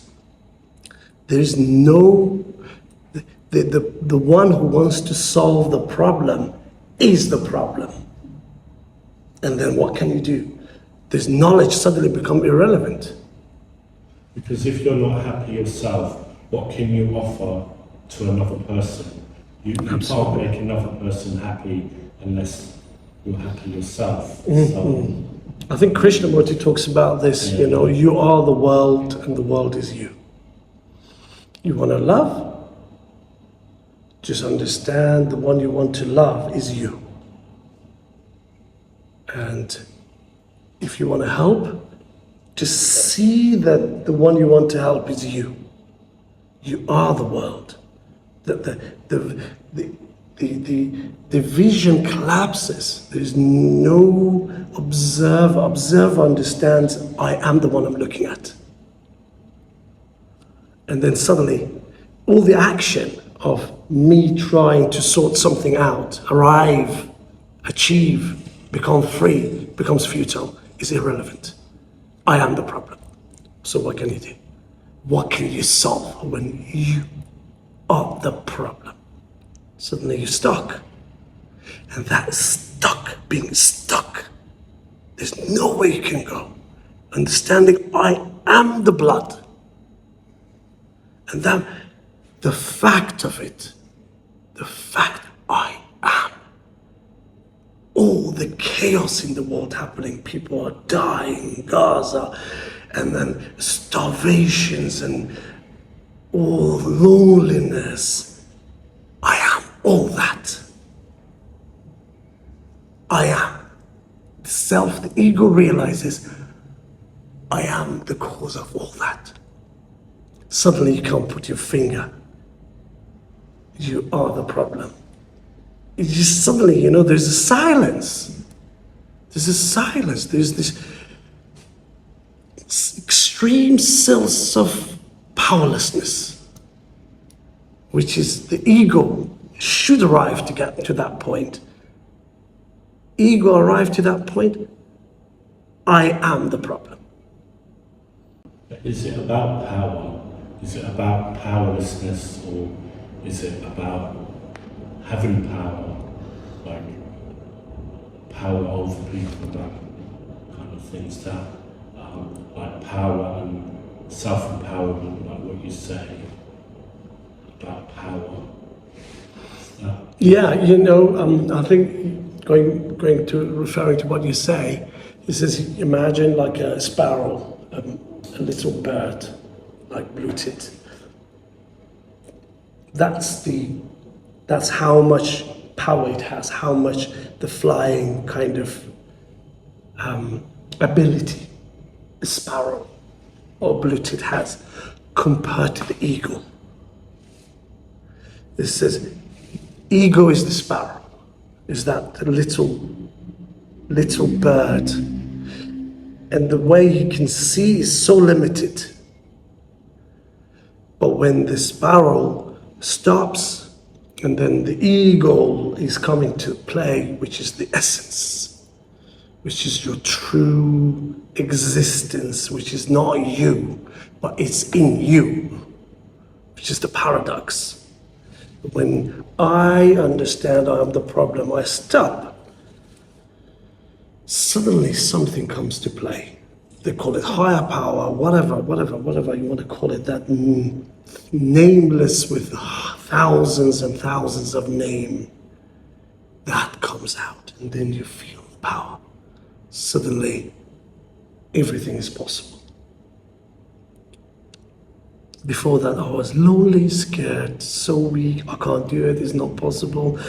there's no, the one who wants to solve the problem is the problem. And then what can you do? This knowledge suddenly become irrelevant. Because if you're not happy yourself, what can you offer to another person? You can't make another person happy unless you're happy yourself. So, I think Krishnamurti talks about this, you know, you are the world and the world is you. You want to love? Just understand the one you want to love is you. And if you want to help, just see that the one you want to help is you. You are the world. The vision collapses. There's no observer. Observer understands, I am the one I'm looking at. And then suddenly, all the action of me trying to sort something out, arrive, achieve, become free, becomes futile, is irrelevant. I am the problem. So what can you do? What can you solve when you are the problem? Suddenly you're stuck. And that being stuck, there's no way you can go. Understanding I am the blood. And then the fact of it, the fact I am, all the chaos in the world happening. People are dying in Gaza, and then starvations and all loneliness. I am all that. I am. The self, the ego realizes, I am the cause of all that. Suddenly you can't put your finger. You are the problem. It just suddenly, there's a silence. There's a silence. There's this extreme sense of powerlessness, which is the ego should arrive to get to that point. Ego arrived to that point, I am the problem. Is it about power? Is it about powerlessness, or is it about having power, like power over people, that kind of things, that like power and self-empowerment, like what you say about power? Yeah, I think going to referring to what you say, he says, imagine like a sparrow, a little bird, like blue-tit. That's how much power it has, how much the flying kind of ability a sparrow or blue-tit has compared to the ego. It says, ego is the sparrow, is that little bird. And the way he can see is so limited. But when the sparrow stops, and then the ego is coming to play, which is the essence, which is your true existence, which is not you, but it's in you, which is the paradox. When I understand I am the problem, I stop. Suddenly something comes to play. They call it higher power, whatever you want to call it, that nameless with thousands and thousands of name. That comes out, and then you feel the power. Suddenly, everything is possible. Before that, I was lonely, scared, so weak, I can't do it, it's not possible.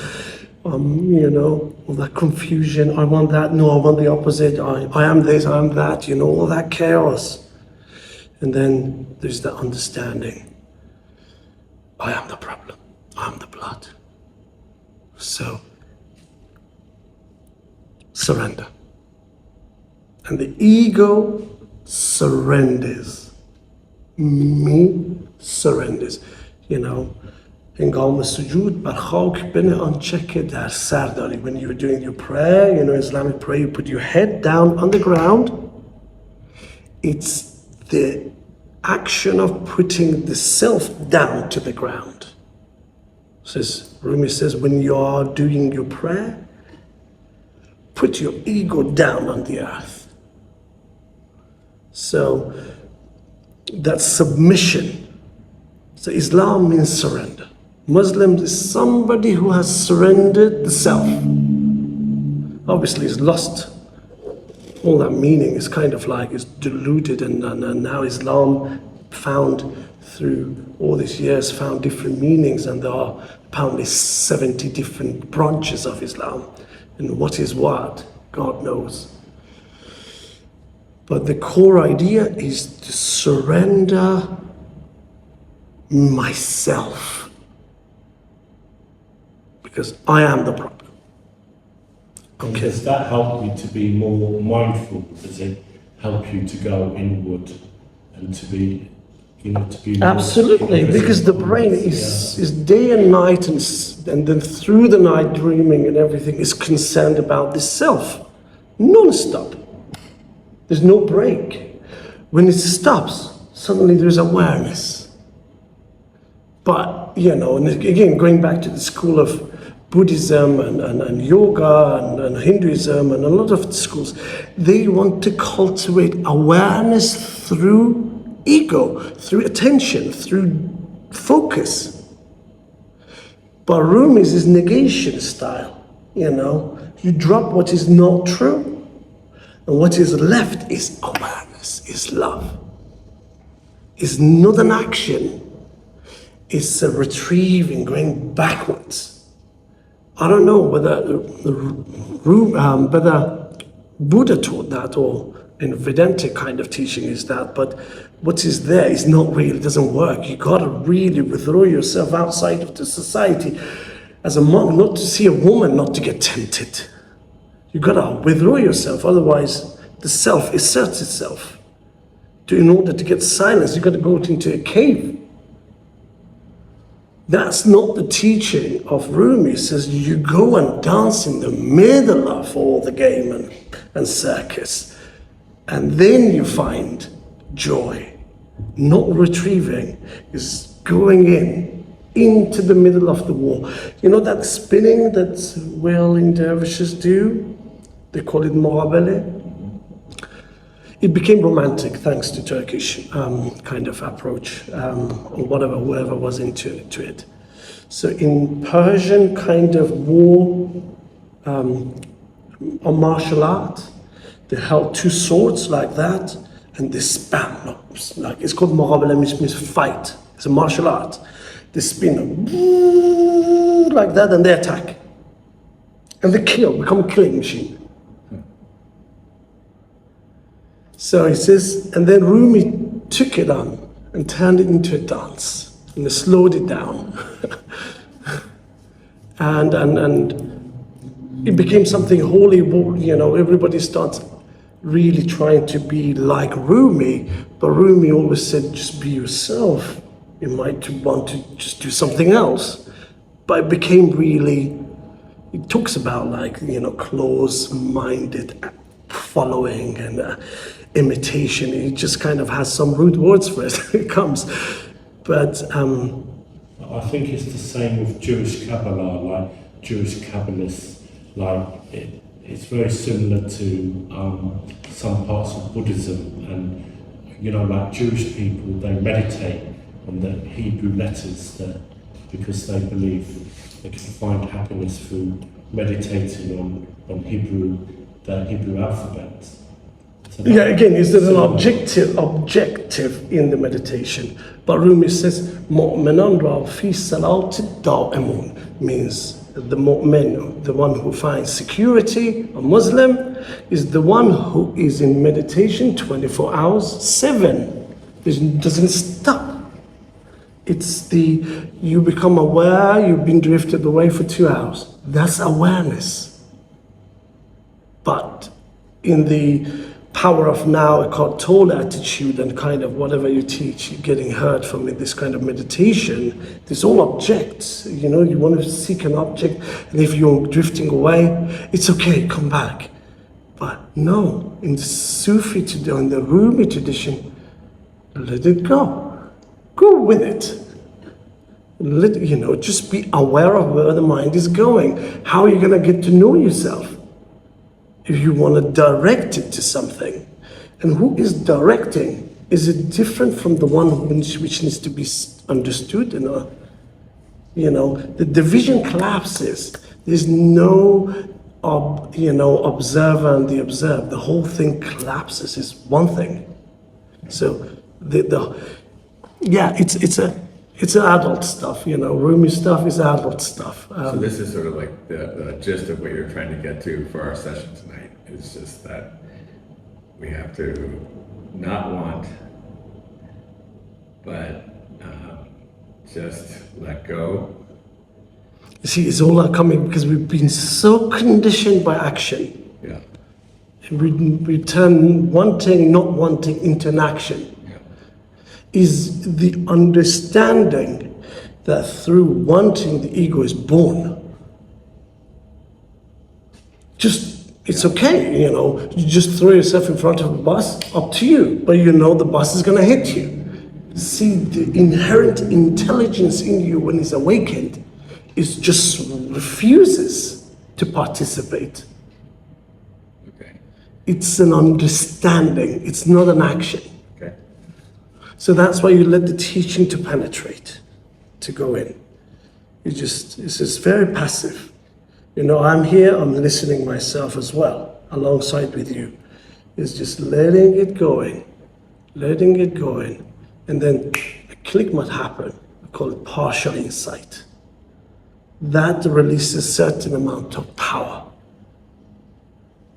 All that confusion, I want that, no, I want the opposite, I am this, I am that, all that chaos. And then there's the understanding. I am the problem, I am the blood. So, surrender. And the ego surrenders. Me surrenders. هنگام سجود بر خاک بنه آنچه که در سر داری. When you're doing your prayer, Islamic prayer, you put your head down on the ground. It's the action of putting the self down to the ground. Rumi says, when you are doing your prayer, put your ego down on the earth. So that's submission. So Islam means surrender. Muslim is somebody who has surrendered the self. Obviously, it's lost all that meaning. It's kind of like it's diluted, and now Islam found through all these years found different meanings, and there are apparently 70 different branches of Islam. And what is what, God knows. But the core idea is to surrender myself. Because I am the problem. Okay. Does that help you to be more mindful? Does it help you to go inward and to be, to be absolutely, because the brain is day and night, and then through the night dreaming and everything is concerned about the self, non-stop. There's no break. When it stops, suddenly there's awareness. But, and again, going back to the school of Buddhism and yoga and Hinduism and a lot of schools, they want to cultivate awareness through ego, through attention, through focus. But Rumi's is negation style, You drop what is not true, and what is left is awareness, is love. It's not an action, it's a retrieving, going backwards. I don't know whether whether Buddha taught that or in Vedantic kind of teaching is that, but what is there is not real, it doesn't work. You gotta really withdraw yourself outside of the society. As a monk, not to see a woman, not to get tempted. You gotta withdraw yourself, otherwise the self asserts itself. In order to get silence, you gotta go into a cave. That's not the teaching of Rumi. It says you go and dance in the middle of all the game and circus, and then you find joy. Not retrieving, is going into the middle of the war. You know that spinning that whirling dervishes do? They call it muqabele. It became romantic thanks to Turkish kind of approach, or whatever, whoever was into it. So in Persian kind of war or martial art, they held two swords like that, and they spam, like it's called muqabala, means fight. It's a martial art. They spin like that, and they attack. And they kill, become a killing machine. So he says, and then Rumi took it on and turned it into a dance, and they slowed it down. and it became something holy, you know, everybody starts really trying to be like Rumi, but Rumi always said, just be yourself. You might want to just do something else. But it became really, it talks about like, you know, close-minded following and imitation. It just kind of has some rude words for it. It comes, but I think it's the same with Jewish Kabbalah, like Jewish Kabbalists, like it's very similar to some parts of Buddhism, and you know, like Jewish people, they meditate on the Hebrew letters because they believe they can find happiness through meditating on Hebrew, the Hebrew alphabet. So yeah, again, is there an objective in the meditation? But Rumi says, "Mu'minan ra fi salat da'imun," means the mu'min, the one who finds security, a Muslim, is the one who is in meditation 24 hours, 7. It doesn't stop. It's you become aware, you've been drifted away for 2 hours. That's awareness. But in the power of now, a control attitude and kind of whatever you teach, you're getting hurt from it, this kind of meditation, there's all objects, you know, you want to seek an object, and if you're drifting away, it's okay, come back. But no, in the Sufi, in the Rumi tradition, let it go. Go with it. You know, just be aware of where the mind is going. How are you going to get to know yourself? If you want to direct it to something. And who is directing? Is it different from the one which needs to be understood? You know, the division collapses. There's no, observer and the observed. The whole thing collapses. It's one thing. So it's adult stuff. You know, Rumi stuff is adult stuff. So this is sort of like the gist of what you're trying to get to for our session tonight. It's just that we have to not want, but just let go. You see, it's all coming because we've been so conditioned by action. Yeah. And we turn wanting, not wanting into an action. Is the understanding that through wanting the ego is born. It's okay, you know, you just throw yourself in front of a bus, up to you, but you know the bus is gonna hit you. See, the inherent intelligence in you when it's awakened is just refuses to participate. Okay. It's an understanding, it's not an action. Okay. So that's why you let the teaching to penetrate, to go in. It's just very passive. You know, I'm here, I'm listening myself as well, alongside with you. It's just letting it going, and then a click might happen. I call it partial insight. That releases certain amount of power.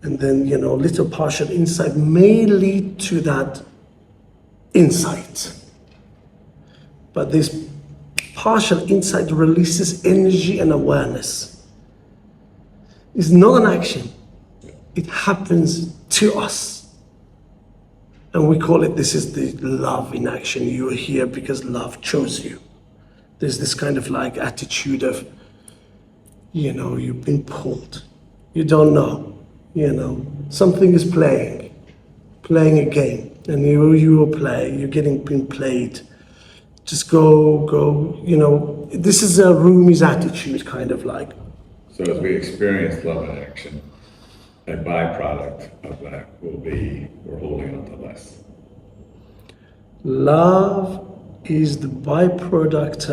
And then, you know, little partial insight may lead to that insight. But this partial insight releases energy and awareness. It's not an action. It happens to us. And we call it, this is the love in action. You are here because love chose you. There's this kind of like attitude of, you know, you've been pulled. You don't know, you know, something is playing a game. And you will play, you're being played. Just go, you know, this is a Rumi's attitude, kind of like. So as we experience love in action, a byproduct of that will be we're holding on to less. Love is the byproduct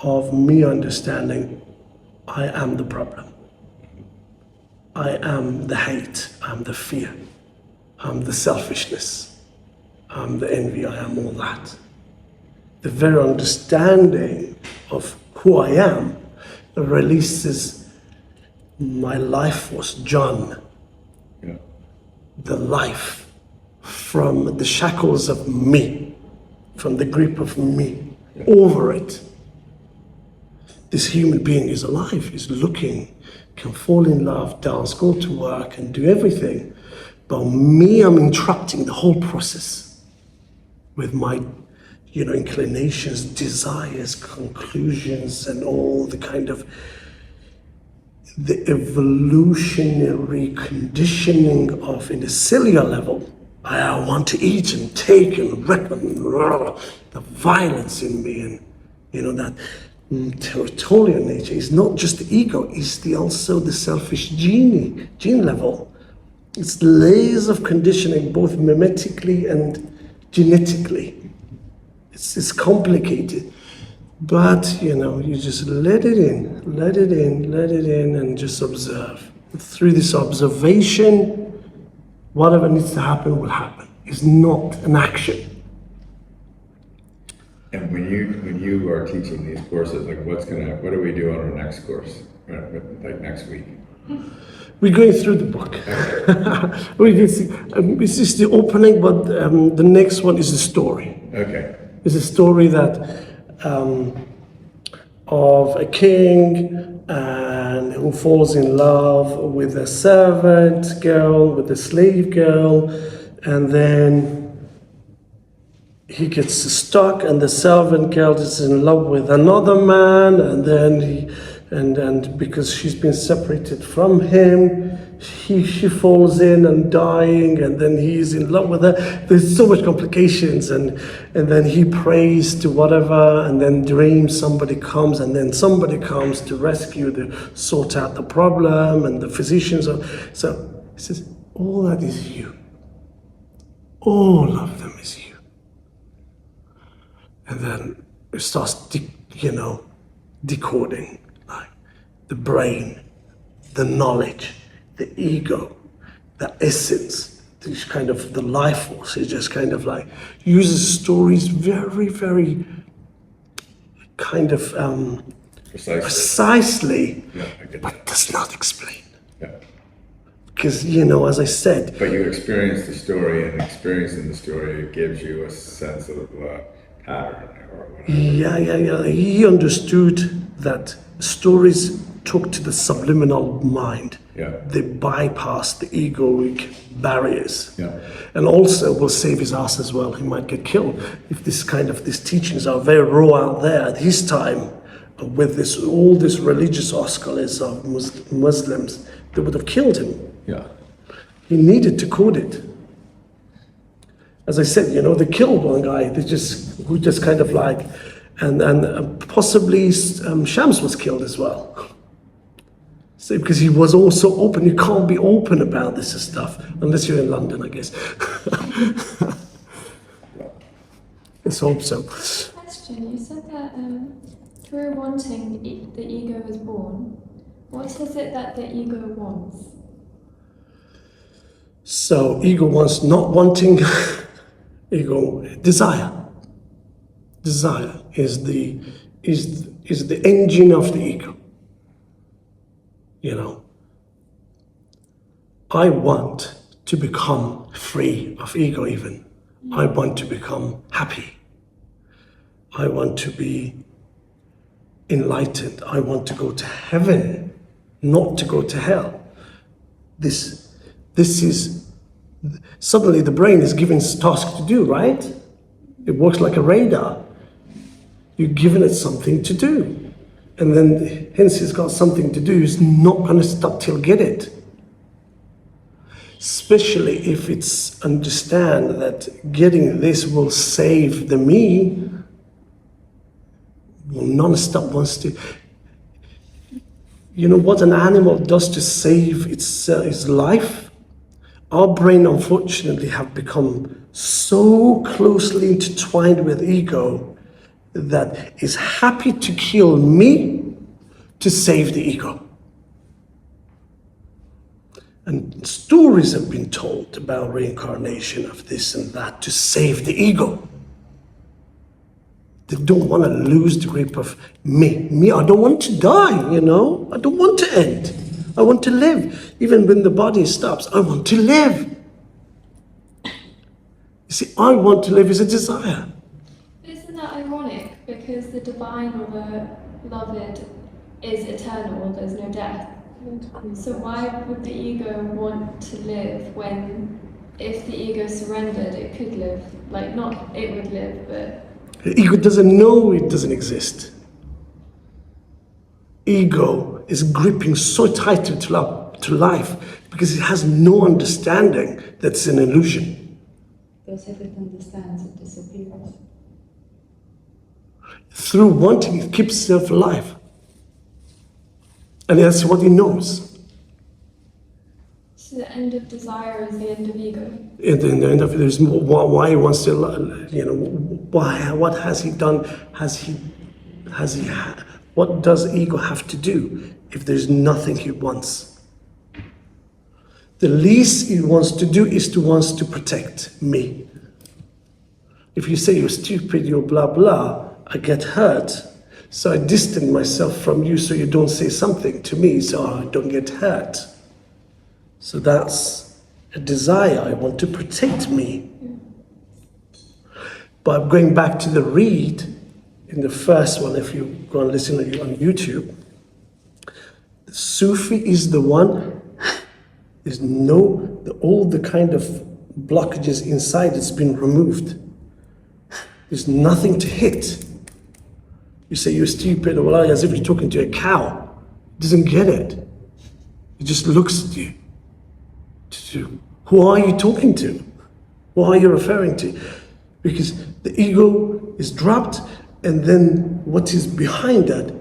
of me understanding I am the problem. I am the hate, I'm the fear, I'm the selfishness, I'm the envy, I am all that. The very understanding of who I am releases my life force, John, Yeah. the life from the shackles of me, from the grip of me, over it. This human being is alive, he's looking, can fall in love, dance, go to work and do everything. But me, I'm interrupting the whole process with my, you know, inclinations, desires, conclusions, and all the kind of the evolutionary conditioning of, in a cellular level, I want to eat and take and wreck and the violence in me, and you know that territorial nature is not just the ego, it's also the selfish gene level. It's layers of conditioning, both mimetically and genetically. It's complicated, but you know, you just let it in, and just observe. Through this observation, whatever needs to happen will happen. It's not an action. And when you are teaching these courses, like what do we do on our next course, like next week? We're going through the book. This is the opening, but the next one is the story. Okay. It's a story that of a king and who falls in love with a servant girl, with a slave girl, and then he gets stuck, and the servant girl is in love with another man, and then and because she's been separated from him, she falls in and dying, and then he's in love with her. There's so much complications, and then he prays to whatever, and then dreams somebody comes, and then somebody comes to rescue, to sort out the problem, and the physicians are, so he says, all that is you. All of them is you. And then it starts, decoding, like the brain, the knowledge, the ego, the essence, this kind of the life force. It just kind of like uses stories very, very kind of precisely, Yeah, I get but that. does not explain. Yeah. Because, as I said, But you experience the story, and experiencing the story gives you a sense of pattern or whatever. yeah. He understood that stories talk to the subliminal mind. Yeah. They bypass the egoic barriers. Yeah. And also will save his ass as well. He might get killed if these teachings are very raw out there at his time, with all this religious osculars of Muslims, they would have killed him. Yeah. He needed to code it. As I said, they killed one guy. Who just kind of like, and possibly Shams was killed as well. So because he was also open, you can't be open about this stuff unless you're in London, I guess. Let's hope so. Question: you said that through wanting, the ego is born born, what is it that the ego wants? So ego wants not wanting, ego desire. Desire is the engine of the ego. You know, I want to become free of ego even. I want to become happy. I want to be enlightened. I want to go to heaven, not to go to hell. This is, suddenly the brain is given tasks to do, right? It works like a radar. You're giving it something to do. And then hence it's got something to do, it's not going to stop till get it. Especially if it's understand that getting this will save the me, will non-stop wants to. You know what an animal does to save its life? Our brain, unfortunately, have become so closely intertwined with ego that is happy to kill me to save the ego. And stories have been told about reincarnation of this and that to save the ego. They don't want to lose the grip of me. I don't want to die, you know. I don't want to end. I want to live. Even when the body stops, I want to live. You see, I want to live is a desire. Isn't that ironic? Because the divine or the beloved is eternal, there's no death. So why would the ego want to live when, if the ego surrendered, it could live? Like, not it would live, but... The ego doesn't know it doesn't exist. Ego is gripping so tightly to life because it has no understanding that's an illusion. Because if it understands, it disappears. Through wanting, it keeps itself alive. And that's what it knows. So the end of desire is the end of ego. In the end of it, there's more, why he wants to, you know, why? What has he done? What does ego have to do if there's nothing he wants? The least he wants to do is wants to protect me. If you say you're stupid, you're blah blah, I get hurt. So I distance myself from you so you don't say something to me so I don't get hurt. So that's a desire. I want to protect me. But going back to the read, in the first one, if you go and listen on YouTube, the Sufi is the one, all the kind of blockages inside, it's been removed. There's nothing to hit. You say you're stupid, or well, as if you're talking to a cow. It doesn't get it. It just looks at you. Who are you talking to? What are you referring to? Because the ego is dropped, and then what is behind that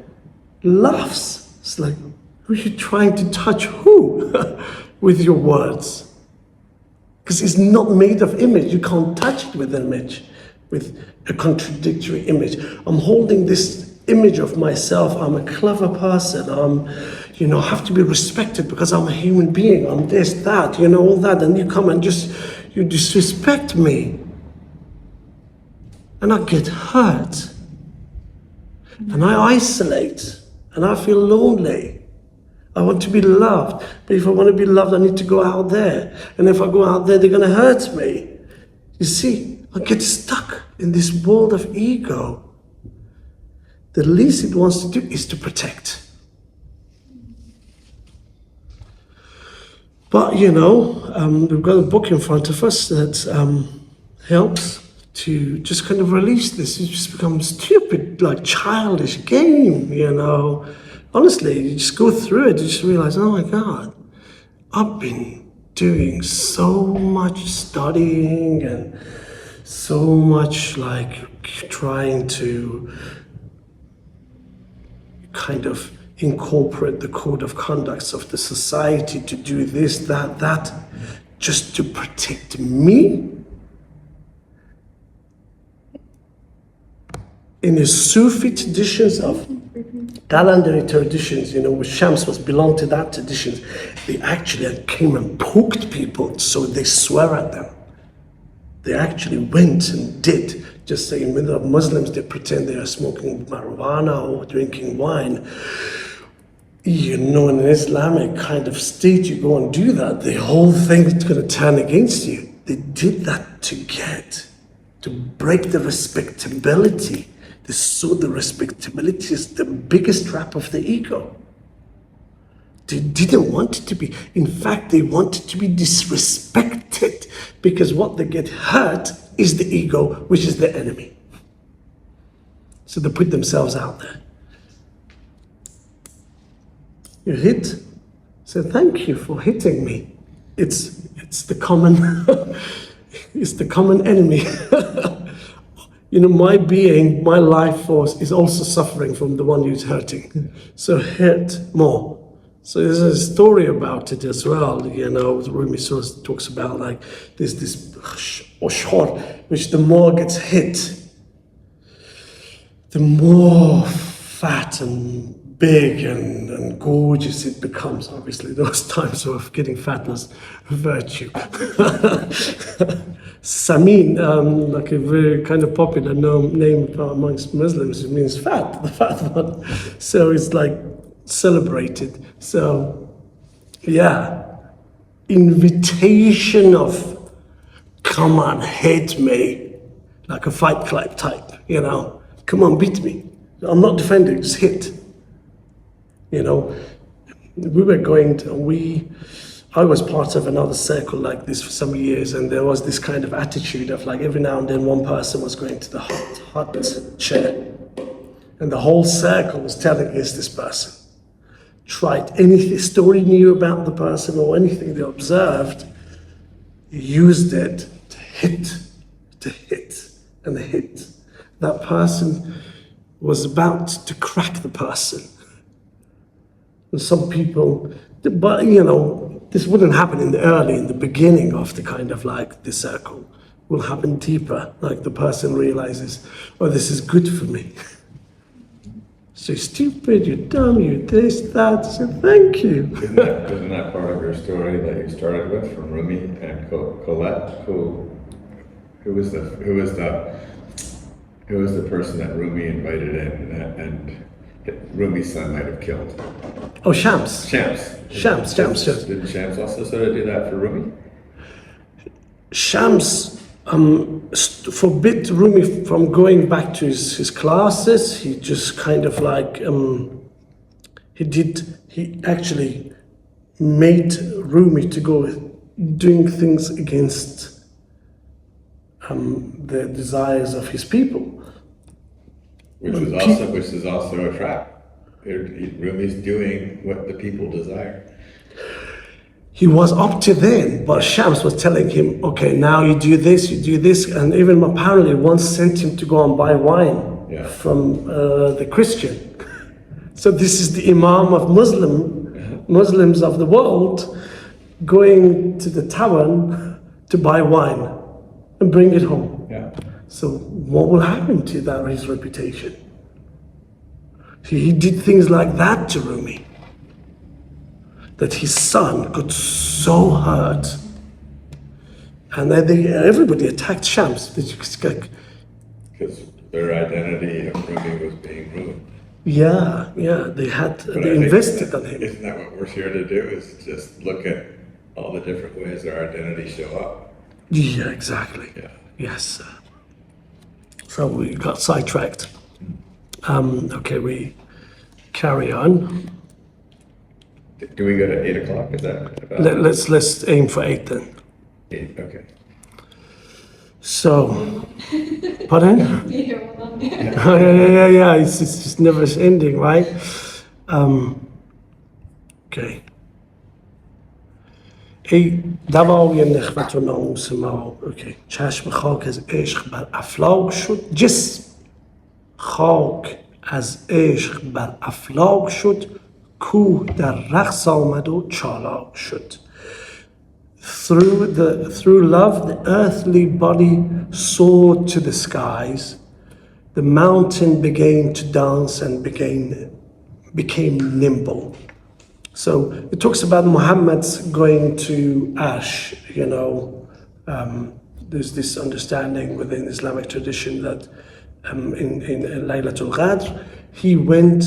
laughs. It's like, who are you trying to touch who with your words? Because it's not made of image. You can't touch it with an image, with a contradictory image. I'm holding this image of myself. I'm a clever person. I have to be respected because I'm a human being. I'm this, that, all that. And you come and you disrespect me. And I get hurt. And I isolate. And I feel lonely. I want to be loved. But if I want to be loved, I need to go out there. And if I go out there, they're going to hurt me. You see, I get stuck in this world of ego. The least it wants to do is to protect. But, we've got a book in front of us that helps to just kind of release this. It just becomes stupid, like childish game, Honestly, you just go through it, you just realize, oh my God, I've been doing so much studying and so much like trying to kind of incorporate the code of conducts of the society to do this, that, just to protect me. In the Sufi traditions of Calendar traditions, you know, which Shams was belonged to that tradition, they actually came and poked people, so they swear at them. They actually went and did. Just saying, when the Muslims, they pretend they are smoking marijuana or drinking wine. You know, in an Islamic kind of state, you go and do that, the whole thing is going to turn against you. They did that to break the respectability. They saw the respectability as the biggest trap of the ego. They didn't want it to be. In fact, they wanted to be disrespected, because what they get hurt is the ego, which is the enemy. So they put themselves out there. You hit, so thank you for hitting me. It's the common, it's the common enemy. You know, my being, my life force is also suffering from the one who's hurting. So hurt more. So there's a story about it as well. You know, Rumi talks about, like, there's this oshor, which the more gets hit, the more fat and big and gorgeous it becomes. Obviously, those times of getting fat was a virtue. Samin, like a very kind of popular name amongst Muslims, it means fat, the fat one. So it's like celebrated. So, yeah, invitation of come on, hit me, like a Fight Club type, you know, come on, beat me. I'm not defending, just hit. You know, we were going to, I was part of another circle like this for some years, and there was this kind of attitude of, like, every now and then one person was going to the hot chair, and the whole circle was telling against this person. Tried anything, story knew about the person or anything they observed, used it to hit, and hit. That person was about to crack the person. And some people, but you know, this wouldn't happen in the beginning of the kind of like the circle. It will happen deeper, like the person realizes, oh, this is good for me. So stupid, you're dumb, you're this, that, so thank you. Isn't that part of your story that you started with from Rumi and Colette? Who was the person that Rumi invited in and Rumi's son might have killed? Oh, Shams. Shams. Didn't Shams also sort of do that for Rumi? Shams forbid Rumi from going back to his classes. He just kind of like, he actually made Rumi to go doing things against the desires of his people. Which is also a trap. Rumi's doing what the people desire. He was up to then, but Shams was telling him, okay, now you do this, and even apparently once sent him to go and buy wine from the Christian. So this is the Imam of Muslims of the world going to the tavern to buy wine and bring it home. Yeah. So what will happen to that, his reputation? He did things like that to Rumi, that his son got so hurt, and then everybody attacked Shams. Because their identity of Rumi was being ruined. Yeah, they invested on him. Isn't that what we're here to do, is just look at all the different ways our identities show up? Yeah, exactly. Yeah. Yes. So we got sidetracked. Okay, we carry on. Do we go to 8 o'clock? Is that about Let's aim for 8 then. 8, okay. So, pardon? Yeah. Yeah. It's just never ending, right? Okay. ای دوای نخوت و ناموس ما. اوکی. چشم خاک از عشق بر افلاک شد. جسم خاک از عشق بر افلاک شد. کوه در رقص آمد و چالاک شد. Through love, the earthly body soared to the skies. the mountain began to dance and became nimble. So it talks about Muhammad's going to Ash, you know. There's this understanding within Islamic tradition that in Laylatul Qadr, he went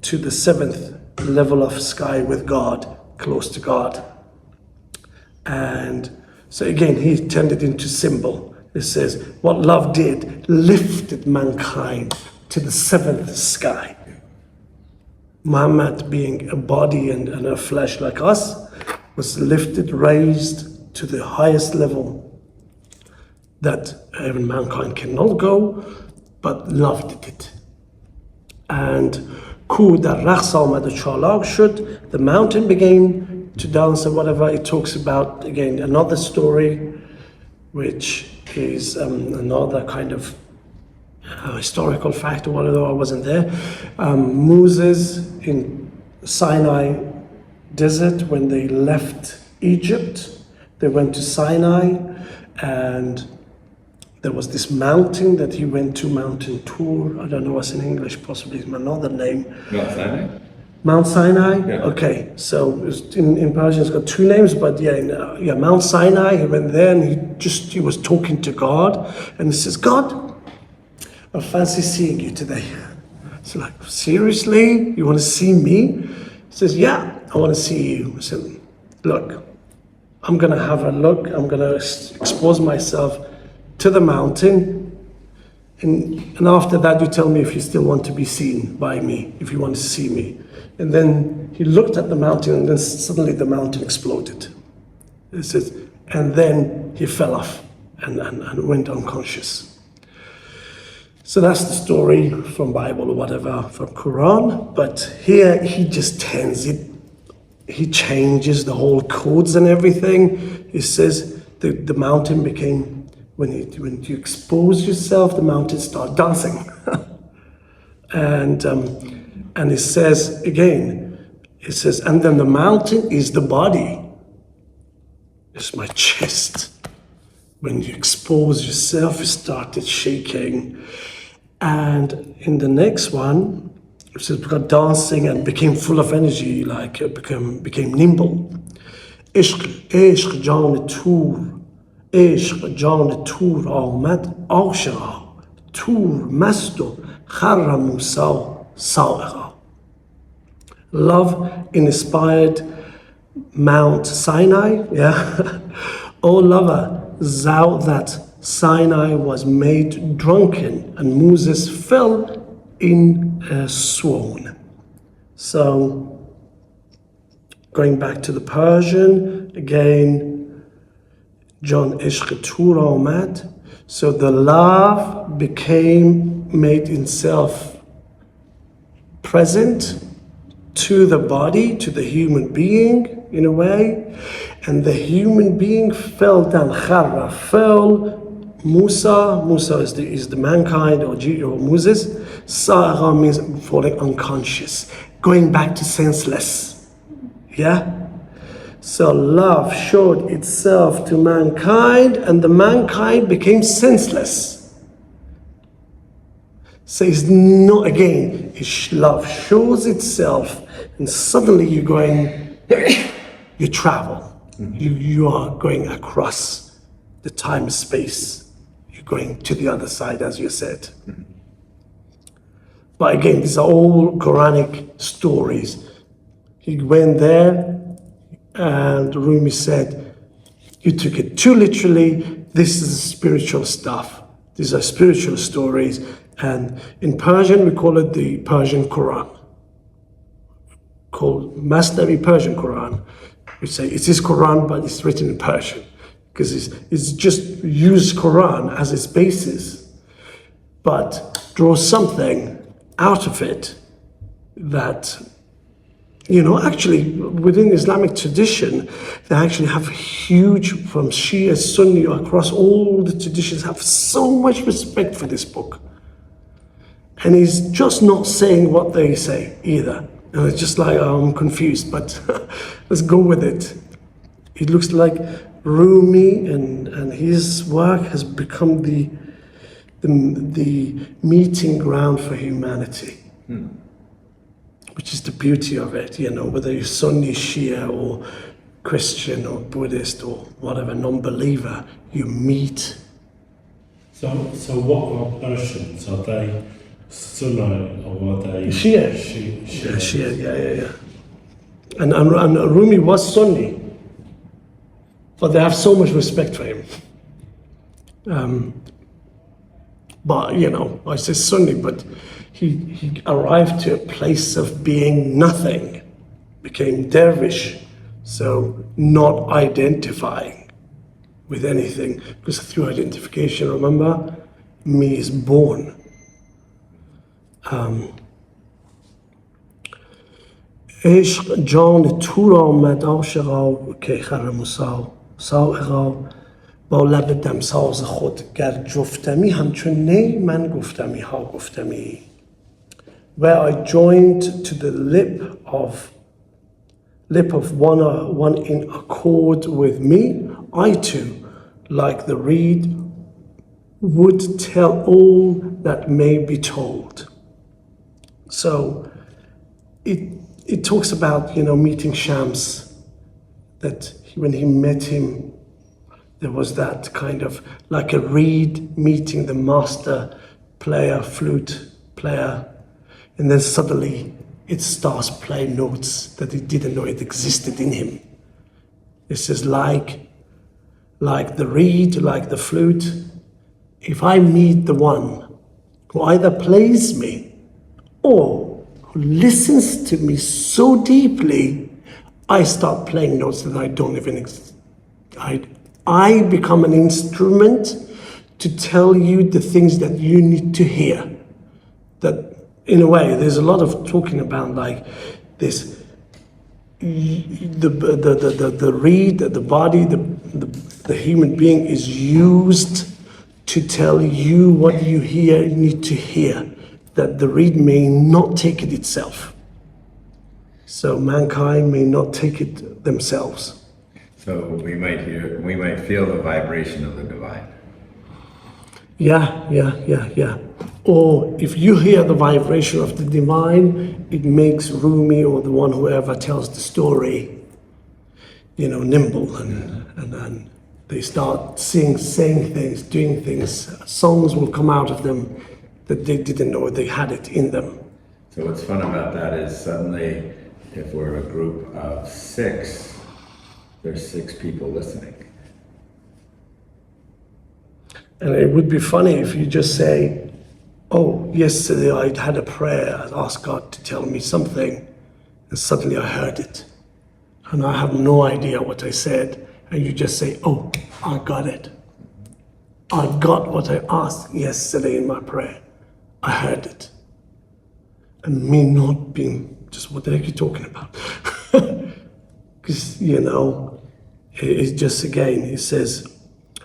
to the 7th level of sky with God, close to God. And so again, he turned it into symbol. It says, what love did, lifted mankind to the 7th sky. Muhammad, being a body and a flesh like us, was lifted, raised to the highest level that even mankind cannot go, but love did it. And کو در رقص آمد و چالاک شد, the mountain began to dance and whatever. It talks about, again, another story, which is another kind of historical fact, or whatever, I wasn't there. Moses in Sinai desert, when they left Egypt, they went to Sinai, and there was this mountain that he went to, Mountain Tour. I don't know what's in English, possibly another name. Mount Sinai? Mount Sinai? Yeah. Okay, so in Persian it's got two names, but yeah, Mount Sinai, he went there and he was talking to God, and he says, God, I fancy seeing you today. So like, seriously? You want to see me? He says, yeah, I want to see you. I said, look, I'm going to have a look, I'm going to expose myself to the mountain, and after that you tell me if you still want to be seen by me, if you want to see me. And then he looked at the mountain, and then suddenly the mountain exploded. It says, and then he fell off and went unconscious. So that's the story from Bible or whatever, from Quran, but here he just turns it, he changes the whole codes and everything. He says the mountain became, when you expose yourself, the mountain starts dancing. And it says, again, it says, and then the mountain is the body. It's my chest. When you expose yourself, it started shaking. And in the next one, it says, we got dancing and became full of energy, like it became nimble. عشق جان تور عشق جان تور آمد عاشقا تور مست و خر موسی سائقا. Love inspired Mount Sinai, yeah. O lover, thou that Sinai was made drunken, and Moses fell in a swoon. So, going back to the Persian, again, John Ishq Tur Ahmad. So the love made itself present to the body, to the human being, in a way, and the human being fell down. Kharra fell. Musa is the mankind, or Moses. Sa'a means falling unconscious, going back to senseless. Yeah? So love showed itself to mankind, and the mankind became senseless. So it's not, again, love shows itself, and suddenly you're going, you travel. You are going across the time space. You're going to the other side, as you said. But again, these are all Quranic stories. He went there, and Rumi said, you took it too literally. This is spiritual stuff. These are spiritual stories. And in Persian, we call it the Persian Quran. Called Masnavi Persian Quran. We say it is Quran, but it's written in Persian. Because it's just used Quran as its basis, but draw something out of it that, actually within Islamic tradition, they actually have huge, from Shia, Sunni, across all the traditions, have so much respect for this book. And he's just not saying what they say either. And it's just like, I'm confused, but let's go with it. It looks like Rumi and his work has become the the meeting ground for humanity, which is the beauty of it, you know, whether you're Sunni, Shia, or Christian, or Buddhist, or whatever, non-believer, you meet. So what are Persians? Are they Sunni or are they Shia. Shia? Shia, yeah. And Rumi was Sunni, but they have so much respect for him. But, you know, I say Sunni, but he arrived to a place of being nothing, became dervish, so not identifying with anything, because through identification, remember, me is born. عشق جان تو را آمد عاشقا که خر موسی سائقا با لب دمساز خود گر جفتمی همچون نی من گفتمی ها گفتمی. Where I joined to the lip of one in accord with me, I too, like the reed, would tell all that may be told. So it talks about, you know, meeting Shams, that when he met him, there was that kind of like a reed meeting the master player, flute player, and then suddenly it starts playing notes that he didn't know it existed in him. It says like the reed, like the flute, if I meet the one who either plays me or who listens to me so deeply, I start playing notes that I don't even exist. I become an instrument to tell you the things that you need to hear. That, in a way, there's a lot of talking about like this, the reed, the body, the human being is used to tell you what you need to hear, that the reed may not take it itself. So mankind may not take it themselves. So we might feel the vibration of the divine. Yeah. Or if you hear the vibration of the divine, it makes Rumi or the one whoever tells the story, you know, nimble and they start saying things, doing things. Songs will come out of them that they didn't know they had it in them. So what's fun about that is suddenly, if we're a group of 6, there's 6 people listening. And it would be funny if you just say, oh, yesterday I had a prayer, I asked God to tell me something, and suddenly I heard it. And I have no idea what I said, and you just say, oh, I got it. I got what I asked yesterday in my prayer. I heard it. And me not being, just what the heck are you talking about? Because, you know, it's just again, it says,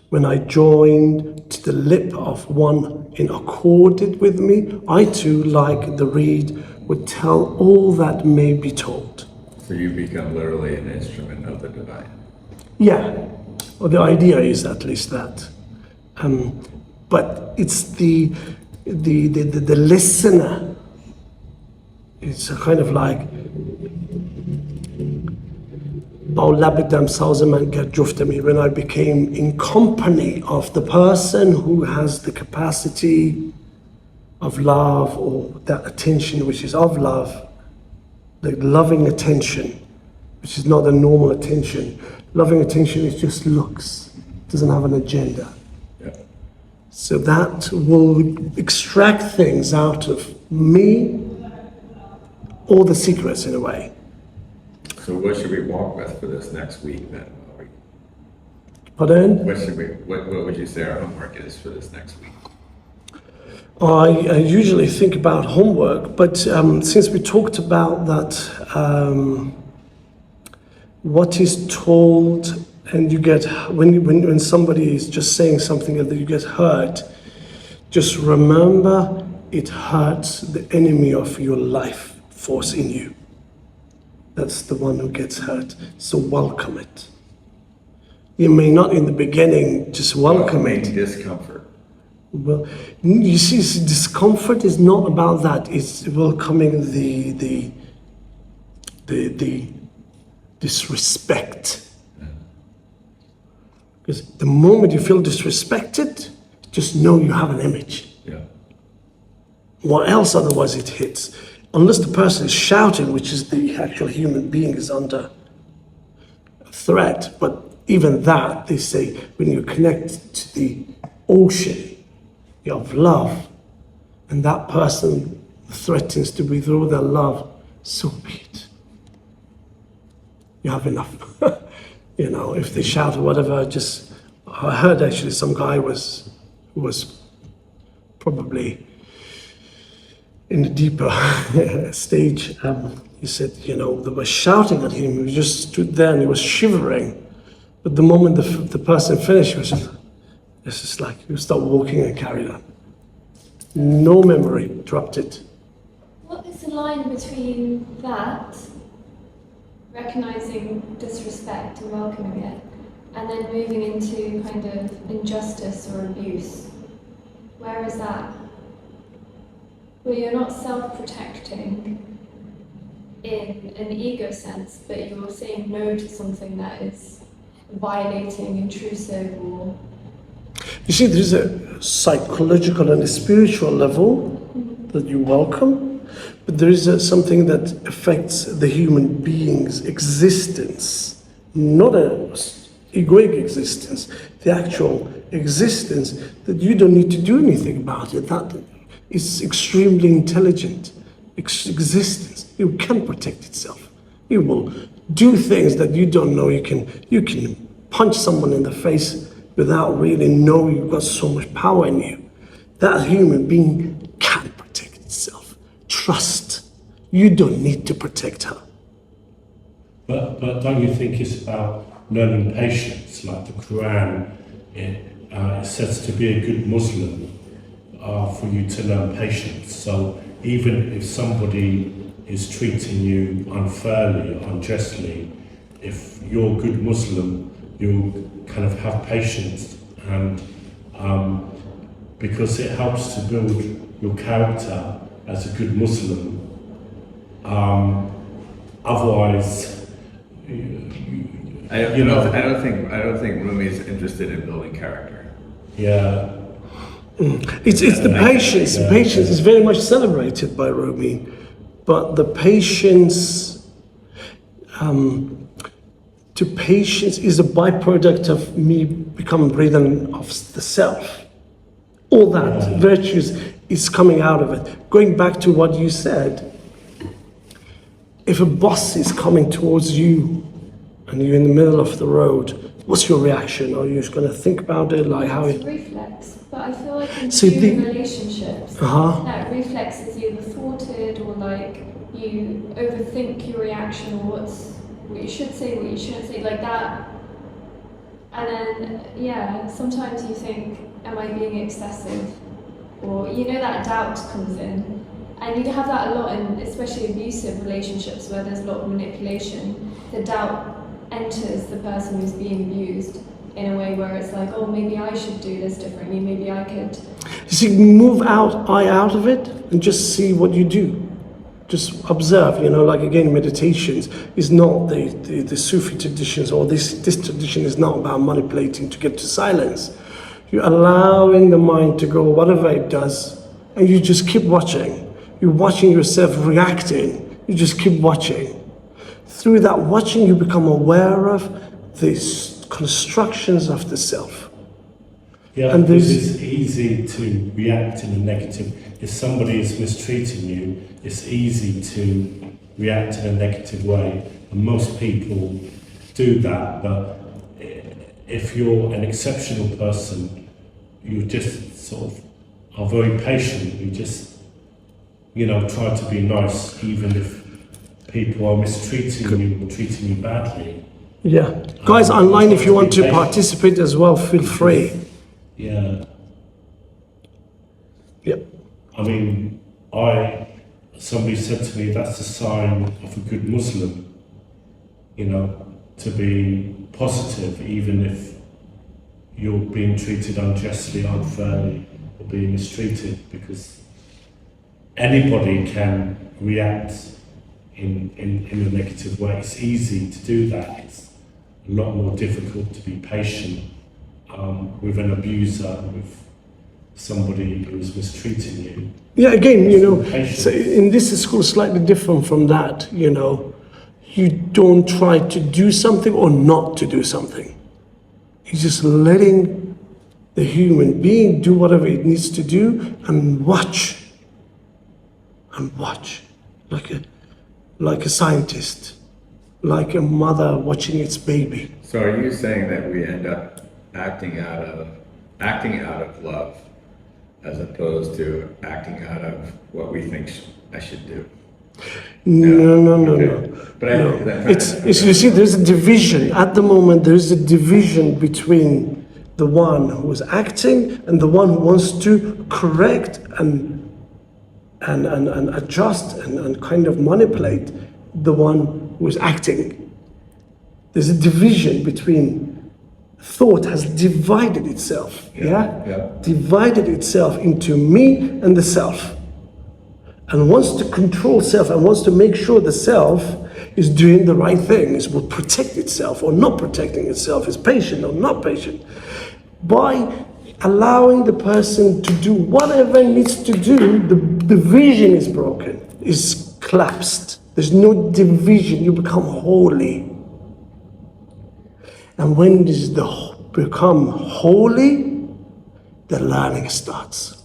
when I joined to the lip of one in accorded with me, I too, like the reed, would tell all that may be told. So you become literally an instrument of the divine. Yeah, well, the idea is at least that. But it's the listener. It's a kind of like when I became in company of the person who has the capacity of love, or that attention which is of love, the loving attention, which is not a normal attention. Loving attention is just looks, doesn't have an agenda. Yeah. So that will extract things out of me, all the secrets in a way. So what should we walk with for this next week then? Pardon? What would you say our homework is for this next week? I usually think about homework, but since we talked about that, what is told, and you get, when somebody is just saying something and you get hurt, just remember it hurts the enemy of your life force in you. That's the one who gets hurt. So welcome it. You may not in the beginning just welcome it. Discomfort. Well, you see, discomfort is not about that. It's welcoming the disrespect. Because the moment you feel disrespected, just know you have an image. Yeah. What else otherwise it hits? Unless the person is shouting, which is the actual human being is under threat. But even that, they say, when you connect to the ocean of love, and that person threatens to withdraw their love, so be it. You have enough. You know, if they shout or whatever, just, I heard actually some guy who was probably in a deeper stage. He said, you know, they were shouting at him. He just stood there and he was shivering. But the moment the person finished, he was just like, you start walking and carry on. No memory, dropped it. What is the line between that, recognizing disrespect and welcoming it, and then moving into kind of injustice or abuse? Where is that? Where you're not self-protecting in an ego sense, but you're saying no to something that is violating, intrusive, or... You see, there's a psychological and a spiritual level that you welcome, but there is something that affects the human being's existence, not an egoic existence, the actual existence that you don't need to do anything about it. That is extremely intelligent existence. It can protect itself. You will do things that you don't know. You can punch someone in the face without really knowing you've got so much power in you. That human being can protect itself. Trust. You don't need to protect her. But don't you think it's about learning patience? Like the Quran, it says to be a good Muslim, for you to learn patience. So even if somebody is treating you unfairly or unjustly, if you're a good Muslim, you'll kind of have patience, and because it helps to build your character as a good Muslim. Otherwise, I don't think Rumi is interested in building character. Yeah. It's the patience. The patience is very much celebrated by Rumi, but the patience to patience is a byproduct of me becoming breathing of the self. All that virtues is coming out of it. Going back to what you said, if a bus is coming towards you and you're in the middle of the road, what's your reaction? Are you just going to think about it, like how It's it... reflex, but I feel like in See, human relationships, Uh-huh. that reflex is either thwarted or like you overthink your reaction or what you should say, what you shouldn't say, like that. And then, yeah, sometimes you think, am I being excessive? Or, you know, that doubt comes in. And you have that a lot in especially abusive relationships where there's a lot of manipulation. The doubt enters the person who's being abused in a way where it's like, oh, maybe I should do this differently, maybe I could. You see, move out of it and just see what you do. Just observe, you know, like again, meditations is not the Sufi traditions, or this tradition is not about manipulating to get to silence. You're allowing the mind to go whatever it does, and you just keep watching. You're watching yourself reacting. You just keep watching. Through that watching, you become aware of these constructions of the self. Yeah, and because it's easy to react in a negative. If somebody is mistreating you, it's easy to react in a negative way. And most people do that, but if you're an exceptional person, you just sort of are very patient. You just, you know, try to be nice, even if people are mistreating you or treating you badly. Yeah. Guys, online, if you want to participate as well, feel free. Yeah. Yep. I mean, somebody said to me, that's a sign of a good Muslim, you know, to be positive, even if you're being treated unjustly, unfairly. or being mistreated, because anybody can react in a negative way. It's easy to do that. It's a lot more difficult to be patient with an abuser, with somebody who's mistreating you. Yeah, again, so in this school, slightly different from that, You don't try to do something or not to do something. You're just letting the human being do whatever it needs to do and watch. And watch. Like a scientist. Like a mother watching its baby. So are you saying that we end up acting out of love as opposed to acting out of what we think I should do? No. But It's you see, there's a division. At the moment, there's a division between the one who is acting and the one who wants to correct and adjust and kind of manipulate the one who is acting. There's a division between thought has divided itself. Divided itself into me and the self. And wants to control self and wants to make sure the self is doing the right thing, is will protect itself or not protecting itself, is patient or not patient. By allowing the person to do whatever it needs to do, the division is broken, is collapsed. There's no division, you become holy. And when this become holy, the learning starts.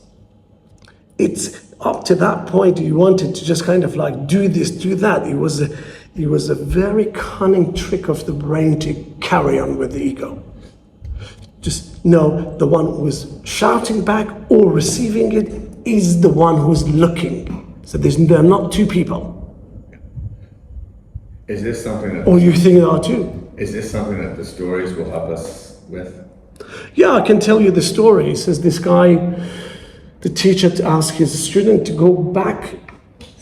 It's up to that point you wanted to just kind of like do this, do that. It was a very cunning trick of the brain to carry on with the ego. Just know the one who is shouting back or receiving it is the one who's looking. So there are not two people. Is this something that... Or you think there are two. Is this something that the stories will help us with? Yeah, I can tell you the story. It says this guy, the teacher asked his student to go back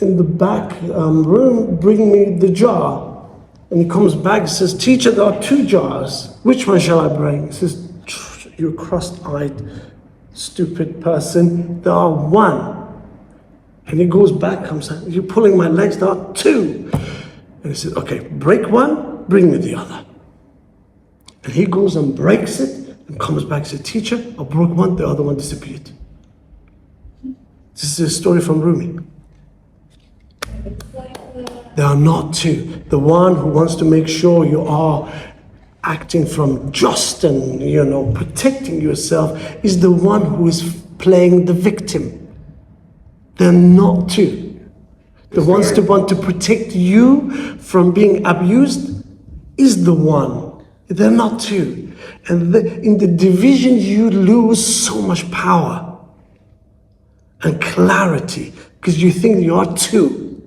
in the back room, bring me the jar. And he comes back and says, teacher, there are two jars. Which one shall I bring? He says, you cross-eyed, stupid person, there are one. And he goes back, comes out, you're pulling my legs, there are two. And he says, okay, break one, bring me the other. And he goes and breaks it and comes back and says, teacher, I broke one, the other one disappeared. This is a story from Rumi. There are not two. The one who wants to make sure you are acting from just and, protecting yourself is the one who is playing the victim. They're not two. The ones who want to protect you from being abused is the one. They're not two. And in the division, you lose so much power and clarity because you think you are two.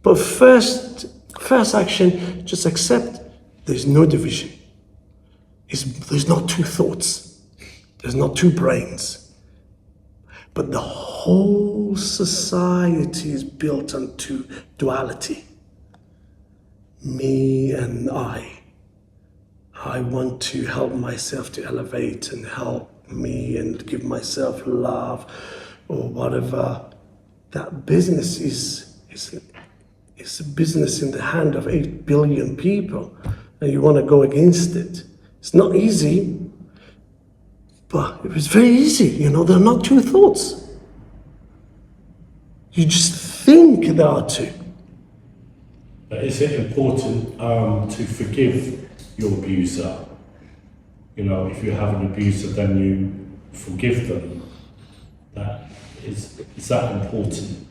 But first action, just accept there's no division. There's not two thoughts. There's not two brains. But the whole society is built on duality. Me and I. I want to help myself to elevate and help me and give myself love or whatever. That business is a business in the hand of 8 billion people, and you want to go against it. It's not easy, but it was very easy. There are not two thoughts. You just think there are two. But is it important to forgive your abuser? If you have an abuser, then you forgive them. Is that important,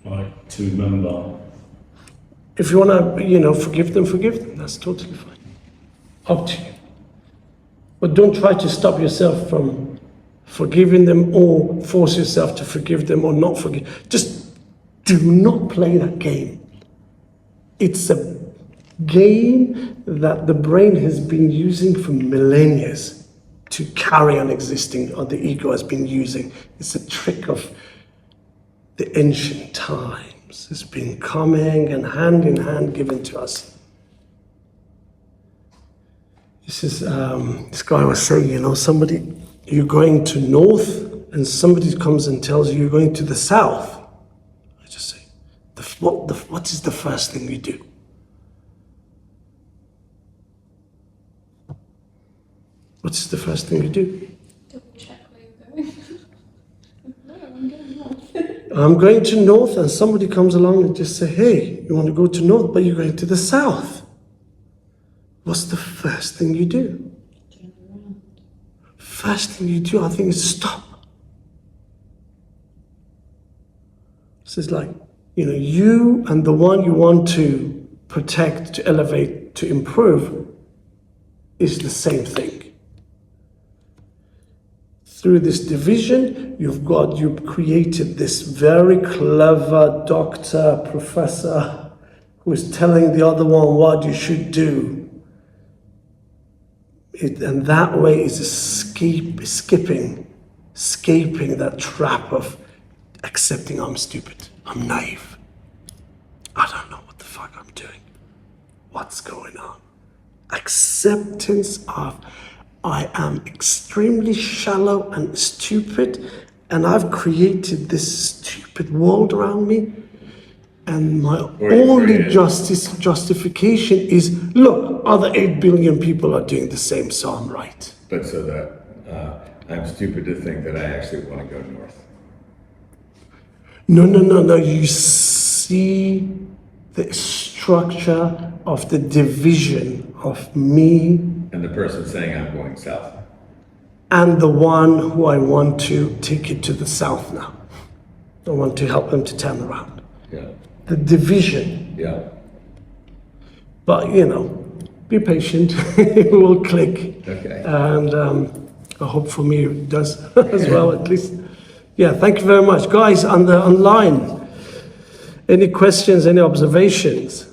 right, to remember? If you want to, forgive them, that's totally fine. Up to you. But don't try to stop yourself from forgiving them or force yourself to forgive them or not forgive. Just do not play that game. It's a game that the brain has been using for millennia to carry on existing, or the ego has been using. It's a trick of the ancient times. It's been coming and hand in hand given to us. This guy was saying, somebody, you're going to north and somebody comes and tells you you're going to the south, I just say, what is the first thing you do? What is the first thing you do? Double check where you're going. No, I'm going north. I'm going to north, and somebody comes along and just say, hey, you want to go to north, but you're going to the south. What's the first thing you do? Turn around. First thing you do, I think, is stop. So it's like, you and the one you want to protect, to elevate, to improve is the same thing. Through this division, you've created this very clever doctor, professor, who is telling the other one what you should do. And that way is escaping that trap of accepting I'm stupid, I'm naive, I don't know what the fuck I'm doing, what's going on. Acceptance of I am extremely shallow and stupid, and I've created this stupid world around me, and my only justification is, look, other 8 billion people are doing the same, so I'm right. But so that I'm stupid to think that I actually want to go north. No. You see the structure of the division of me And the person saying I'm going south. and the one who I want to take it to the south now. I want to help them to turn around. Yeah. The division. Yeah. But, be patient. It will click. Okay. And I hope for me it does as well, at least. Yeah, thank you very much. Guys, online, any questions, any observations?